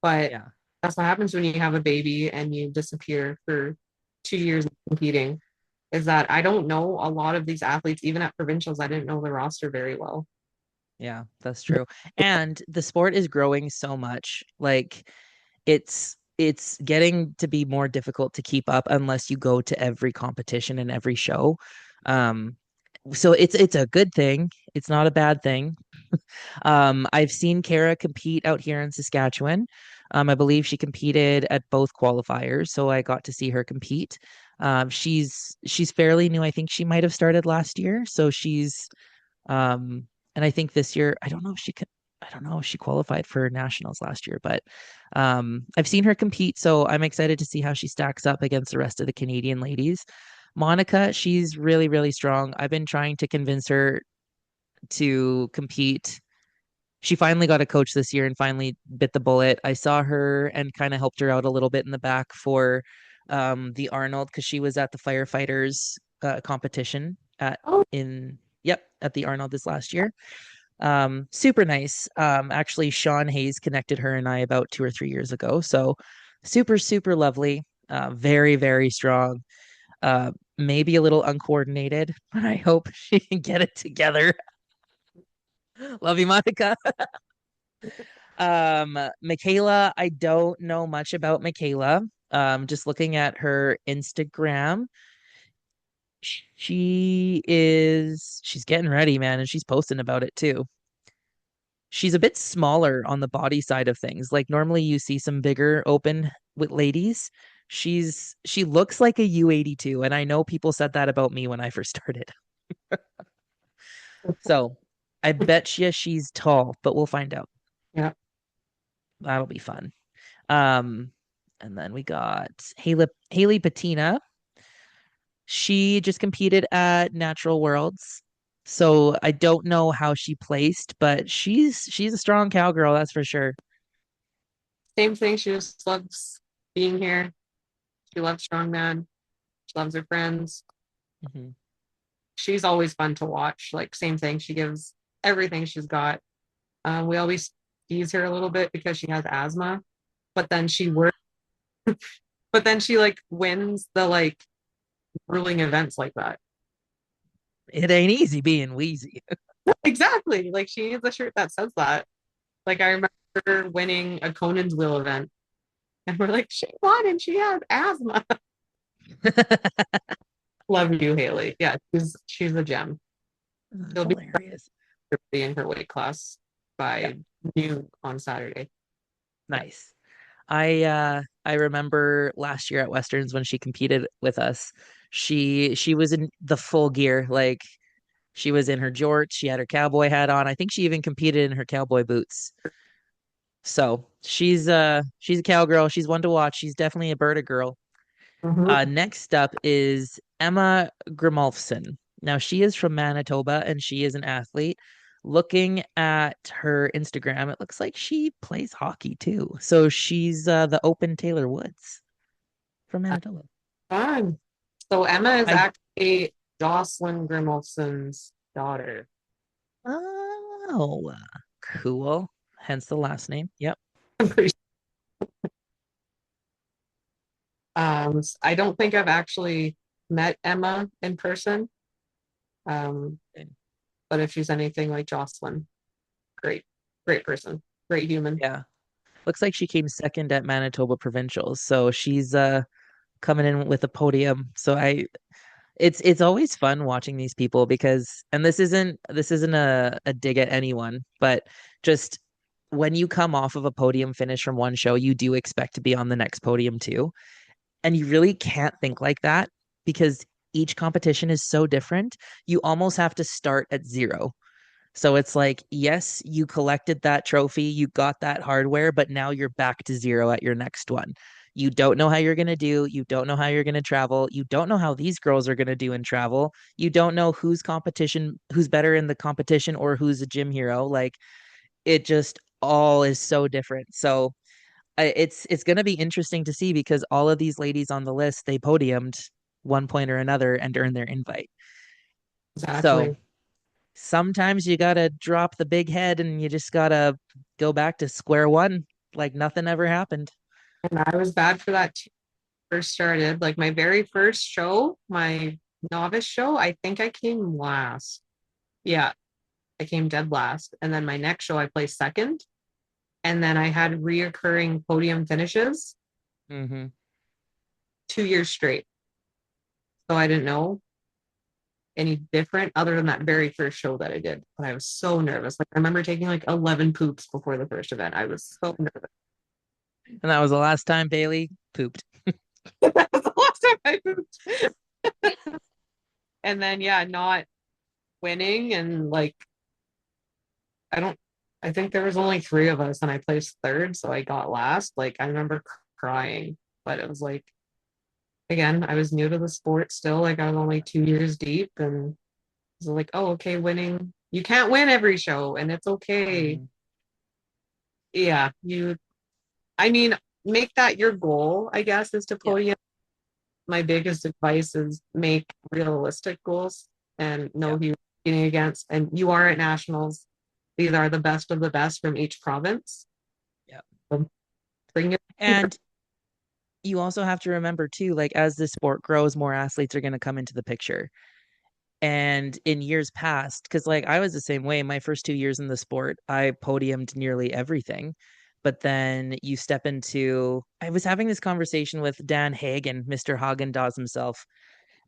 But Yeah. that's what happens when you have a baby and you disappear for 2 years of competing. Is that I don't know a lot of these athletes, even at provincials, I didn't know the roster very well. Yeah, that's true. And the sport is growing so much. Like it's getting to be more difficult to keep up unless you go to every competition and every show. Um, so it's a good thing. It's not a bad thing. I've seen Kara compete out here in Saskatchewan. I believe she competed at both qualifiers, so I got to see her compete. She's fairly new. I think she might have started last year, so um, and I think this year, I don't know if she qualified for nationals last year, but I've seen her compete, so I'm excited to see how she stacks up against the rest of the Canadian ladies. Monica, she's really, really strong. I've been trying to convince her to compete. She finally got a coach this year and finally bit the bullet. I saw her and kind of helped her out a little bit in the back for the Arnold because she was at the firefighters competition Oh, at the Arnold this last year. Super nice. Actually, Sean Hayes connected her and I about 2 or 3 years ago. So super, super lovely. Very, very strong. Maybe a little uncoordinated, but I hope she can get it together. Love you, Monica. Michaela, I don't know much about Michaela. Just looking at her Instagram, she's getting ready, man, and she's posting about it too. She's a bit smaller on the body side of things. Like normally you see some bigger open with ladies. She looks like a U82, and I know people said that about me when I first started. So I bet you she's tall, but we'll find out. yeah. That'll be fun. Um, and then we got Haley Patina. She just competed at Natural Worlds. So I don't know how she placed, but she's a strong cowgirl, that's for sure. Same thing. She just loves being here. She loves strongman. She loves her friends. Mhm. She's always fun to watch. Like same thing. She gives everything she's got. We always tease her a little bit because she has asthma, but then she works. But then she like wins the like grueling events like that. It ain't easy being wheezy. Exactly. Like she needs a shirt that says that. Like I remember winning a Conan's Wheel event, and we're like, she won and she has asthma. Love you, Haley. Yeah, she's a gem. That's She'll be hilarious. in her weight class Yeah, by noon on Saturday. nice. I remember last year at Westerns when she competed with us. She was in the full gear. Like She was in her jorts. She had her cowboy hat on. I think she even competed in her cowboy boots. So she's a cowgirl. She's one to watch. She's definitely a Berta girl. Mhm. Next up is Emma Grimolfsson. Now she is from Manitoba and she is an athlete. Looking at her Instagram, it looks like she plays hockey too. So she's the Open Taylor Woods from Manitoba. Fun. So Emma is I actually Jocelyn Grimolson's daughter. Oh, cool. Hence the last name. Yep. I'm pretty I don't think I've actually met Emma in person. Um, but if she's anything like Jocelyn, great, great person, great human. Yeah. Looks like she came second at Manitoba Provincials. So she's coming in with a podium. So it's always fun watching these people because and this isn't a dig at anyone, but just when you come off of a podium finish from one show, you do expect to be on the next podium too. And you really can't think like that because each competition is so different. You almost have to start at zero. So it's like, yes, you collected that trophy, you got that hardware, but now you're back to zero at your next one. You don't know how you're going to do. You don't know how you're going to travel. You don't know how these girls are going to do in travel. You don't know who's better in the competition or who's a gym hero. Like it just all is so different. So it's going to be interesting to see because all of these ladies on the list, they podiumed one point or another and earned their invite. So Exactly. sometimes you gotta drop the big head and you just gotta go back to square one, like nothing ever happened. And I was bad for that too. First started, like my very first show, my novice show, I think I came last. Yeah, I came dead last. And then my next show, I placed second. And then I had reoccurring podium finishes Mm-hmm. 2 years straight. So I didn't know any different other than that very first show that I did. But I was so nervous. Like I remember taking like 11 poops before the first event. I was so nervous. And that was the last time Bailey pooped. That was the last time I pooped. And then yeah, not winning and like I don't I think there was only three of us and I placed third, so I got last. Like I remember crying, but it was like again, I was new to the sport still. Like I was only 2 years deep and it was like, oh, okay, winning. You can't win every show and it's okay. Mm-hmm. Yeah, I mean, make that your goal, I guess, is to Yep. podium. My biggest advice is make realistic goals and know Yep. who you're competing against. And you are at nationals. These are the best of the best from each province. Yep. So bring it. And you also have to remember too, like as the sport grows, more athletes are going to come into the picture. And in years past, because like I was the same way, my first 2 years in the sport, I podiumed nearly everything. But then you step into, I was having this conversation with Dan Hagen, Mr. Hagen Dazs himself.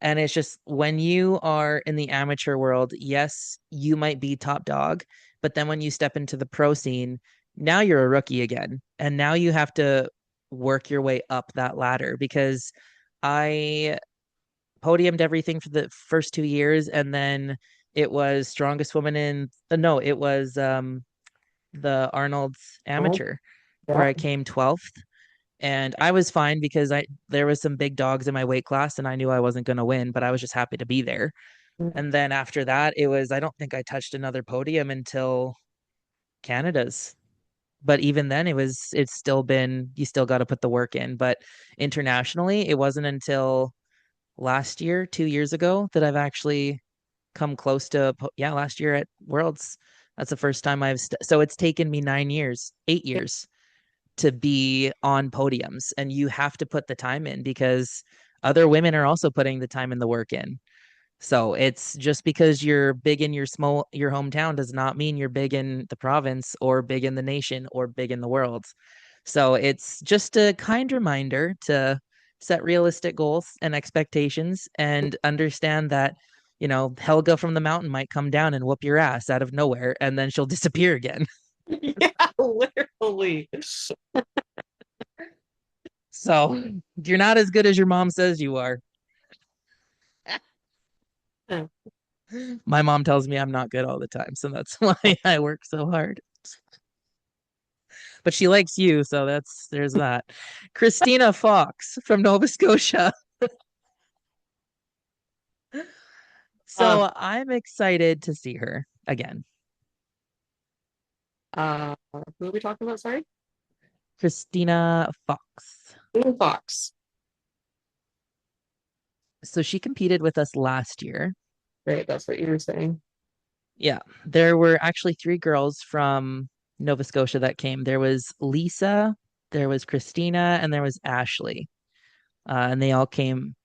And it's just when you are in the amateur world, yes, you might be top dog. But then when you step into the pro scene, now you're a rookie again. And now you have to work your way up that ladder because I podiumed everything for the first 2 years, and then it was strongest woman in no, it was the Arnold's Oh, amateur where yeah. I came 12th. And I was fine because I there was some big dogs in my weight class and I knew I wasn't going to win, but I was just happy to be there. And then after that, it was I don't think I touched another podium until Canada's. But even then it's still been you still got to put the work in. But internationally, it wasn't until last year, 2 years ago, that I've actually come close to, yeah, last year at Worlds. That's the first time so it's taken me 9 years, 8 years to be on podiums. And you have to put the time in because other women are also putting the time and the work in. So it's just because you're big in your hometown does not mean you're big in the province or big in the nation or big in the world. So it's just a kind reminder to set realistic goals and expectations and understand that, Helga from the mountain might come down and whoop your ass out of nowhere and then she'll disappear again. Yeah, literally. So you're not as good as your mom says you are. My mom tells me I'm not good all the time, so that's why I work so hard. But she likes you, so there's that. Christina Fox from Nova Scotia. Um, So I'm excited to see her again. who are we talking about? Sorry. Christina Fox. Blue Fox. So she competed with us last year. Right, that's what you were saying. Yeah, there were actually three girls from Nova Scotia that came. There was Lisa, there was Christina, and there was Ashley. And they all came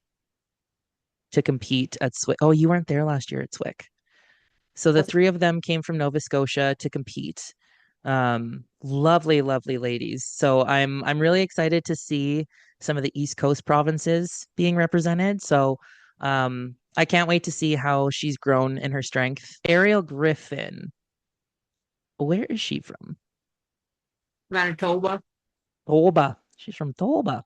to compete at SWIC. Oh, you weren't there last year at SWIC. So the three of them came from Nova Scotia to compete. Lovely, lovely ladies. So I'm really excited to see some of the East Coast provinces being represented. So I can't wait to see how she's grown in her strength. Ariel Griffin, where is she from? Manitoba. Toba. She's from Toba.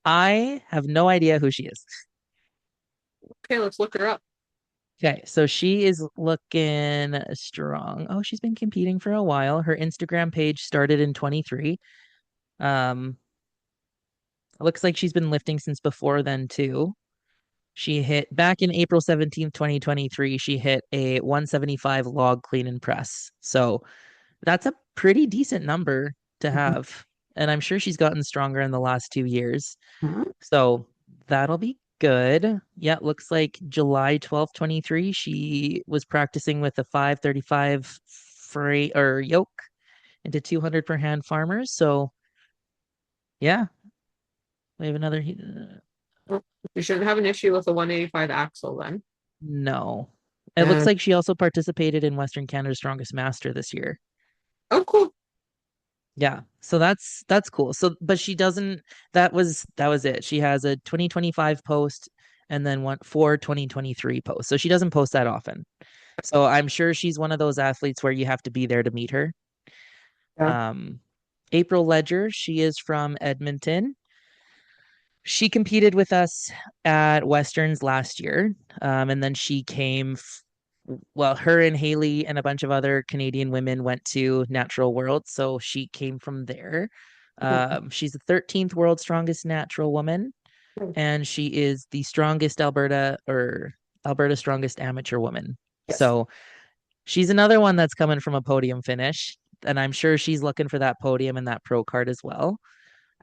I have no idea who she is. Okay, let's look her up. Okay, so she is looking strong. Oh, she's been competing for a while. Her Instagram page started in 23. Um, it looks like she's been lifting since before then too. She hit back in April 17th, 2023, she hit a 175 log clean and press. So that's a pretty decent number to have. And I'm sure she's gotten stronger in the last 2 years. Mhm. So that'll be good. Yeah, it looks like July 12th, 23, she was practicing with a 535 freight or yoke into 200 per hand farmers. So yeah, we have another. Well, you shouldn't have an issue with a 185 axle then. No. It looks And like she also participated in Western Canada's Strongest Master this year. oh, cool. Yeah. So that's cool. So but she doesn't that was it. She has a 2025 post and then one four 2023 posts. So she doesn't post that often. So I'm sure she's one of those athletes where you have to be there to meet her. Yeah. Um April Ledger, she is from Edmonton. She competed with us at Westerns last year. And then she came well, her and Haley and a bunch of other Canadian women went to Natural World, so she came from there. She's the 13th world's strongest natural woman, and she is the strongest Alberta strongest amateur woman. Yes. So she's another one that's coming from a podium finish, and I'm sure she's looking for that podium and that pro card as well.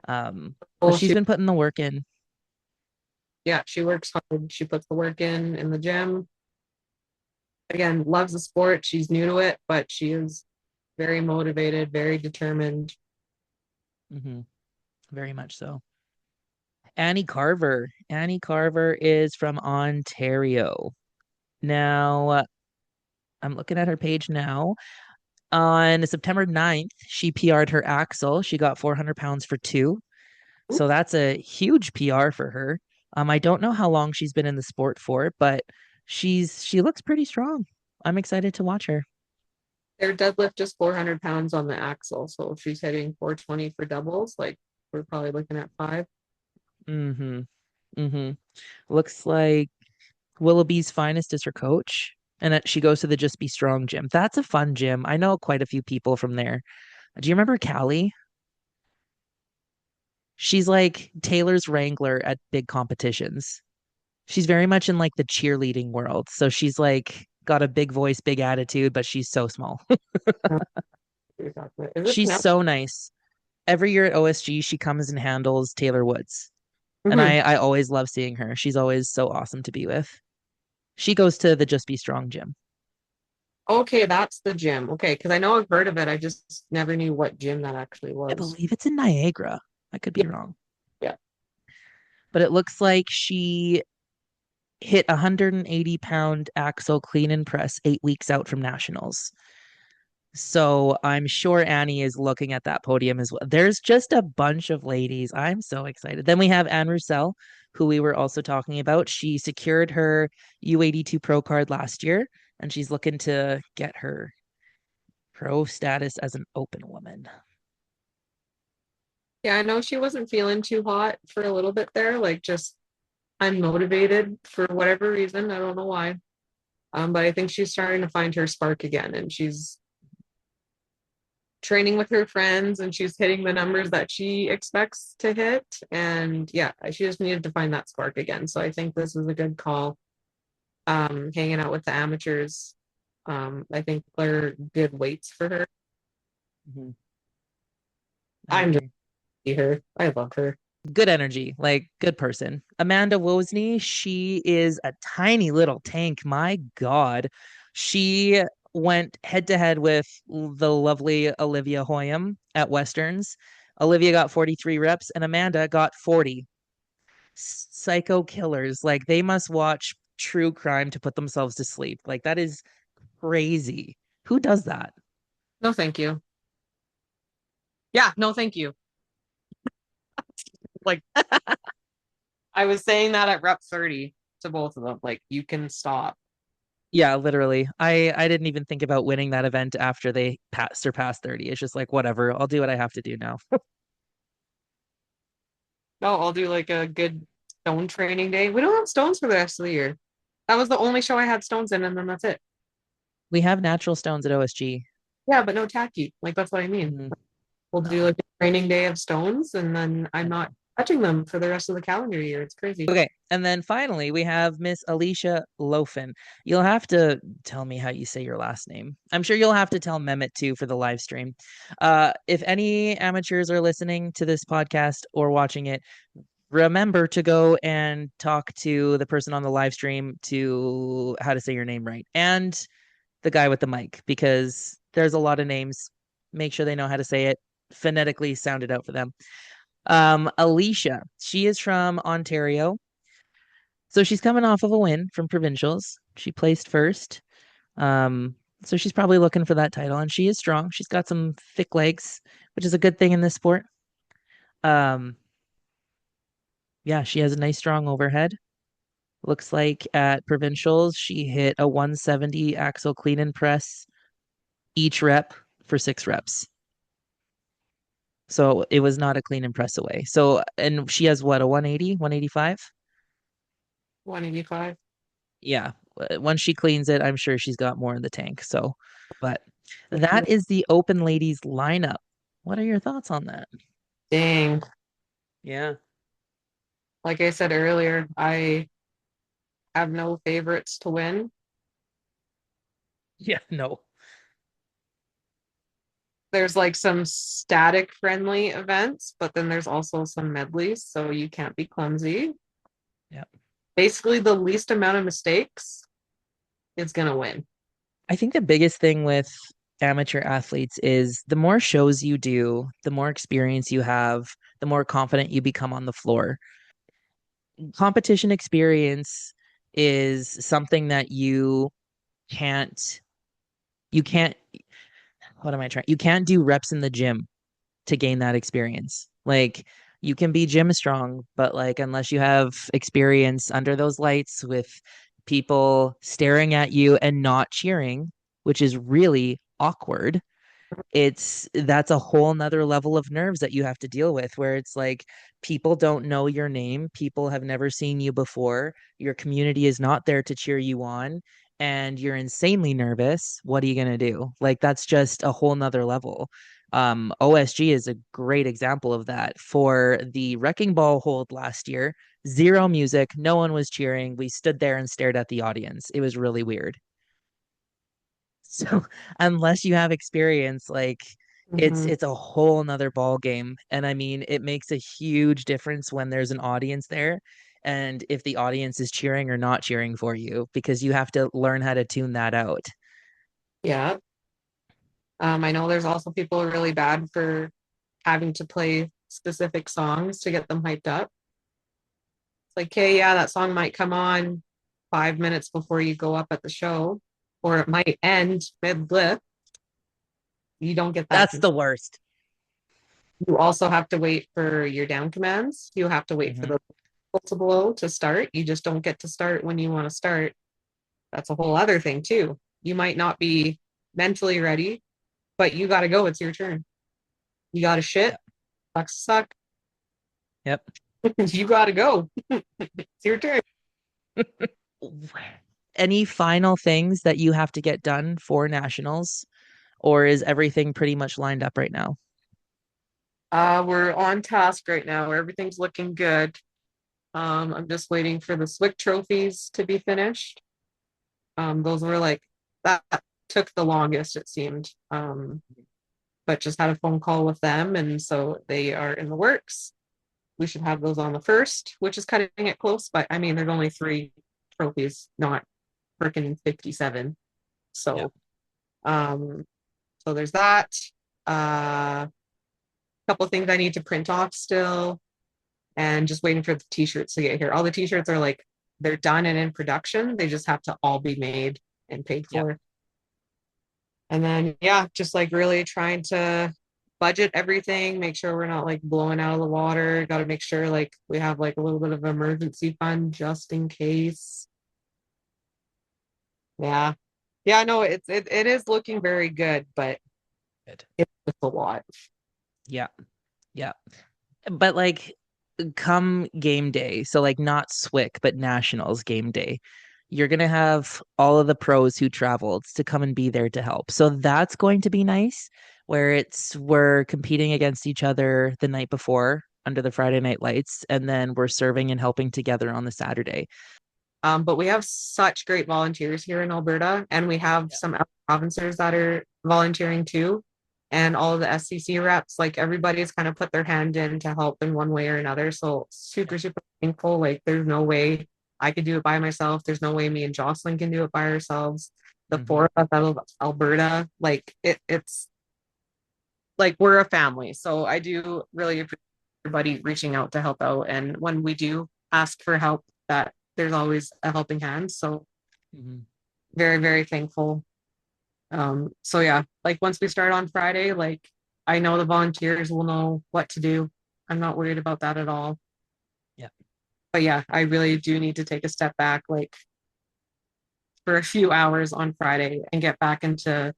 But Well, she's been putting the work in. yeah, she works hard. She puts the work in the gym. Again, loves the sport. She's new to it, but she is very motivated, very determined. Hmm. Very much so. Annie Carver. Annie Carver is from Ontario. Now, I'm looking at her page now. On September 9th, she PR'd her axle. She got 400 pounds for two. So that's a huge PR for her. I don't know how long she's been in the sport for, but she looks pretty strong. I'm excited to watch her. Their deadlift is 400 pounds on the axle. So if she's hitting 420 for doubles, like we're probably looking at five. Mm-hmm. Mm-hmm. Looks like Willoughby's Finest is her coach, and that she goes to the Just Be Strong gym. That's a fun gym. I know quite a few people from there. Do you remember Callie? She's like Taylor's wrangler at big competitions. She's very much in like the cheerleading world. So she's like got a big voice, big attitude, but she's so small. You're talking about. Is it She's now? so nice. Every year at OSG, she comes and handles Taylor Woods. And Mhm. I always love seeing her. She's always so awesome to be with. She goes to the Just Be Strong gym. Okay, that's the gym. Okay, because I know I've heard of it. I just never knew what gym that actually I was. believe it's in Niagara. I could Yeah, be wrong. yeah. But it looks like she hit a 180-pound axle clean and press 8 weeks out from nationals. So I'm sure Annie is looking at that podium as well. There's just a bunch of ladies. I'm so excited. Then we have Anne Roussel, who we were also talking about. She secured her U82 Pro card last year, and she's looking to get her pro status as an open woman. Yeah, I know she wasn't feeling too hot for a little bit there, like just unmotivated for whatever reason. I don't know why. But I think she's starting to find her spark again, and she's training with her friends, and she's hitting the numbers that she expects to hit. And yeah, she just needed to find that spark again. So I think this is a good call. Hanging out with the amateurs. I think they're good weights for her. Mhm. I I'm just agree. her. I love her. Good energy, like good person. Amanda Wozni, she is a tiny little tank. My God. She went head to head with the lovely Olivia Hoyam at Westerns. Olivia got 43 reps and Amanda got 40. Psycho killers. Like they must watch true crime to put themselves to sleep. Like that is crazy. Who does that? No, thank you. Yeah, no, thank you. Like I was saying that at rep 30 to both of them. Like you can stop. Yeah, literally. I didn't even think about winning that event after they surpassed 30. It's just like whatever. I'll do what I have to do now. No, I'll do like a good stone training day. We don't have stones for the rest of the year. That was the only show I had stones in, and then that's it. We have natural stones at OSG. Yeah, but no tacky. Like that's what I mean. Mhm. We'll do like a training day of stones, and then I'm not touching them for the rest of the calendar year. It's crazy. Okay, and then finally we have Miss Alicia Lofen. You'll have to tell me how you say your last name. I'm sure you'll have to tell Mehmet too for the live stream. If any amateurs are listening to this podcast or watching it, remember to go and talk to the person on the live stream to how to say your name right and the guy with the mic because there's a lot of names. Make sure they know how to say it, phonetically sound it out for them. Alicia, she is from Ontario. So she's coming off of a win from provincials. She placed first. So she's probably looking for that title, and she is strong. She's got some thick legs, which is a good thing in this sport. Um, yeah, she has a nice strong overhead. Looks like at provincials, she hit a 170 axle clean and press each rep for 6 reps. So it was not a clean and press away. So, and she has what, a 180, 185? 185. Yeah. Once she cleans it, I'm sure she's got more in the tank. So, but that is the open ladies lineup. What are your thoughts on that? Dang. Yeah. Like I said earlier, I have no favorites to win. Yeah. No. There's like some static friendly events, but then there's also some medleys, so you can't be clumsy. Yeah. Basically, the least amount of mistakes is going to win. I think the biggest thing with amateur athletes is the more shows you do, the more experience you have, the more confident you become on the floor. Competition experience is something that can't you can't what am I trying? You can't do reps in the gym to gain that experience. Like you can be gym strong, but like unless you have experience under those lights with people staring at you and not cheering, which is really awkward, that's a whole nother level of nerves that you have to deal with where it's like people don't know your name, people have never seen you before, your community is not there to cheer you on, and you're insanely nervous. What are you going to do? Like that's just a whole nother level. OSG is a great example of that. For the wrecking ball hold last year, zero music, no one was cheering, we stood there and stared at the audience. It was really weird. So unless you have experience, like Mm-hmm. it's a whole nother ball game. And I mean, it makes a huge difference when there's an audience there and if the audience is cheering or not cheering for you, because you have to learn how to tune that out. Yeah. I know there's also people who are really bad for having to play specific songs to get them hyped up. It's like, okay, yeah, that song might come on 5 minutes before you go up at the show, or it might end mid lift. You don't get that. That's the worst. You also have to wait for your down commands. You have to wait for Mhm. the whistle to blow to start. You just don't get to start when you want to start. That's a whole other thing, too. You might not be mentally ready, but you got to go. It's your turn. You got to shit. Yep. Sucks suck. Yep. You got to go. It's your turn. Any final things that you have to get done for nationals, or is everything pretty much lined up right now? We're on task right now. Everything's looking good. I'm just waiting for the SWIC trophies to be finished. Those were like that took the longest, it seemed. But just had a phone call with them, and so they are in the works. We should have those on the first, which is cutting it close, but I mean, there's only three trophies, not freaking 57. Yeah. So, um, so there's that. A couple of things I need to print off still, and just waiting for the t-shirts to get here. All the t-shirts are like they're done and in production. They just have to all be made and paid Yeah. for. And then yeah, just like really trying to budget everything, make sure we're not like blowing out of the water. Got to make sure like we have like a little bit of emergency fund just in case. Yeah. Yeah, no, it is looking very good, but Good. it's just a lot. Yeah. Yeah. But like come game day, so like not SWIC, but nationals game day, you're going to have all of the pros who traveled to come and be there to help. So that's going to be nice where we're competing against each other the night before under the Friday night lights, and then we're serving and helping together on the Saturday. But we have such great volunteers here in Alberta, and we have Yeah. some other provinces that are volunteering too. And all of the SCC reps, like everybody's kind of put their hand in to help in one way or another. So super, super thankful. Like there's no way I could do it by myself. There's no way me and Jocelyn can do it by ourselves. The Mhm. four of us out of Alberta, like it's like we're a family. So I do really appreciate everybody reaching out to help out. And when we do ask for help, that there's always a helping hand. So Mhm. very, very thankful. So yeah, like once we start on Friday, like I know the volunteers will know what to do. I'm not worried about that at all. Yeah. But yeah, I really do need to take a step back, like for a few hours on Friday and get back into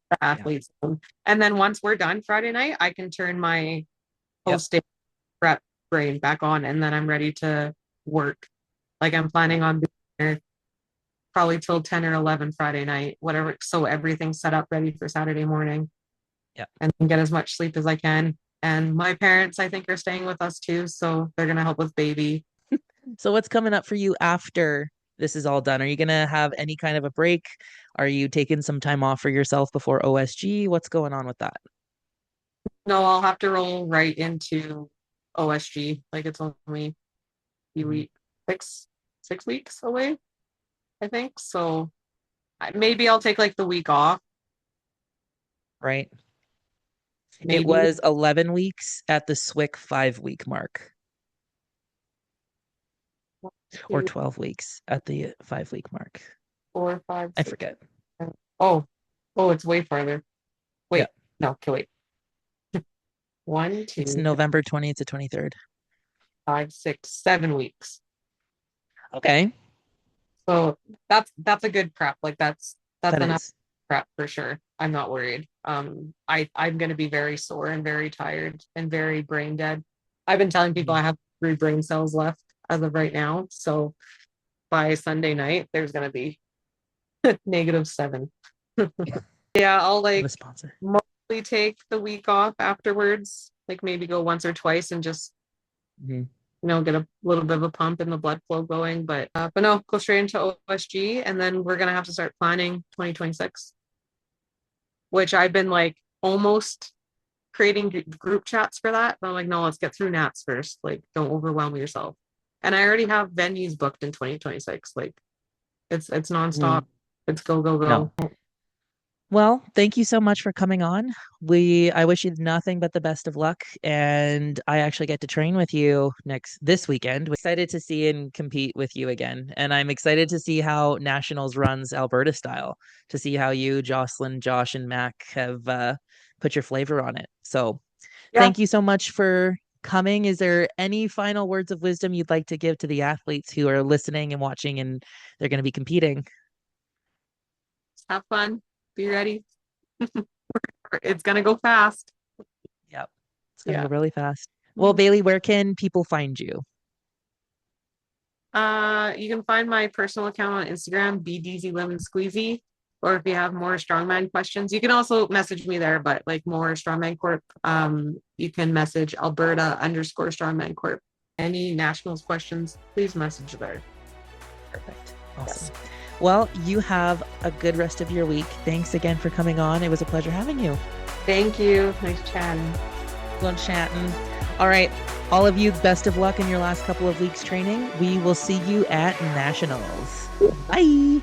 the Yeah. athletes zone. And then once we're done Friday night, I can turn my Yep. post prep brain back on, and then I'm ready to work. Like I'm Yeah. planning on being there probably till 10 or 11 Friday night, whatever. So everything's set up ready for Saturday morning Yeah. and get as much sleep as I can. And my parents, I think, are staying with us too. So they're going to help with baby. So what's coming up for you after this is all done? Are you going to have any kind of a break? Are you taking some time off for yourself before OSG? What's going on with that? No, I'll have to roll right into OSG. Like it's only a few Mhm. weeks, 6 weeks away, I think. So maybe I'll take like the week off. Right. It Maybe was 11 weeks at the SWIC 5 week mark, one, or two, 12 weeks at the 5 week mark. 4, 5, I 6. forget. 7. Oh, oh, it's way farther. Yeah. Wait, no, okay, wait. One, It's 2, November 20th to 23rd. 5, 6, 7 weeks. Okay. So that's a good prep. Like that's That enough is. prep for sure. I'm not worried. I'm gonna be very sore and very tired and very brain dead. I've been telling people Mhm. I have 3 brain cells left as of right now. So by Sunday night, there's gonna be -7. Yeah, I'll Have a like sponsor. mostly take the week off afterwards, like maybe go once or twice and just Mhm. get a little bit of a pump in the blood flow going. But no, go straight into OSG, and then we're gonna have to start planning 2026, which I've been like almost creating group chats for that. But I'm like, no, let's get through Nats first. Like, don't overwhelm yourself. And I already have venues booked in 2026. Like, it's nonstop. Mhm. It's go go No. go. Well, thank you so much for coming on. I wish you nothing but the best of luck, and I actually get to train with you this weekend. Excited to see and compete with you again, and I'm excited to see how Nationals runs Alberta style, to see how you, Jocelyn, Josh, and Mac have put your flavor on it. So, Yeah, thank you so much for coming. Is there any final words of wisdom you'd like to give to the athletes who are listening and watching, and they're going to be competing? have fun. Be ready. It's gonna go fast. Yep. It's going to Yeah. go really fast. Well, Bailey, where can people find you? You can find my personal account on Instagram, BDZ Lemon Squeezy. Or if you have more strongman questions, you can also message me there, but like more strongman corp, you can message Alberta _strongman corp. Any nationals questions, please message there. Perfect. Awesome. Yes. Well, you have a good rest of your week. Thanks again for coming on. It was a pleasure having you. Thank you. Nice chatting. Love chatting. All right. All of you, best of luck in your last couple of weeks training. We will see you at nationals. Bye.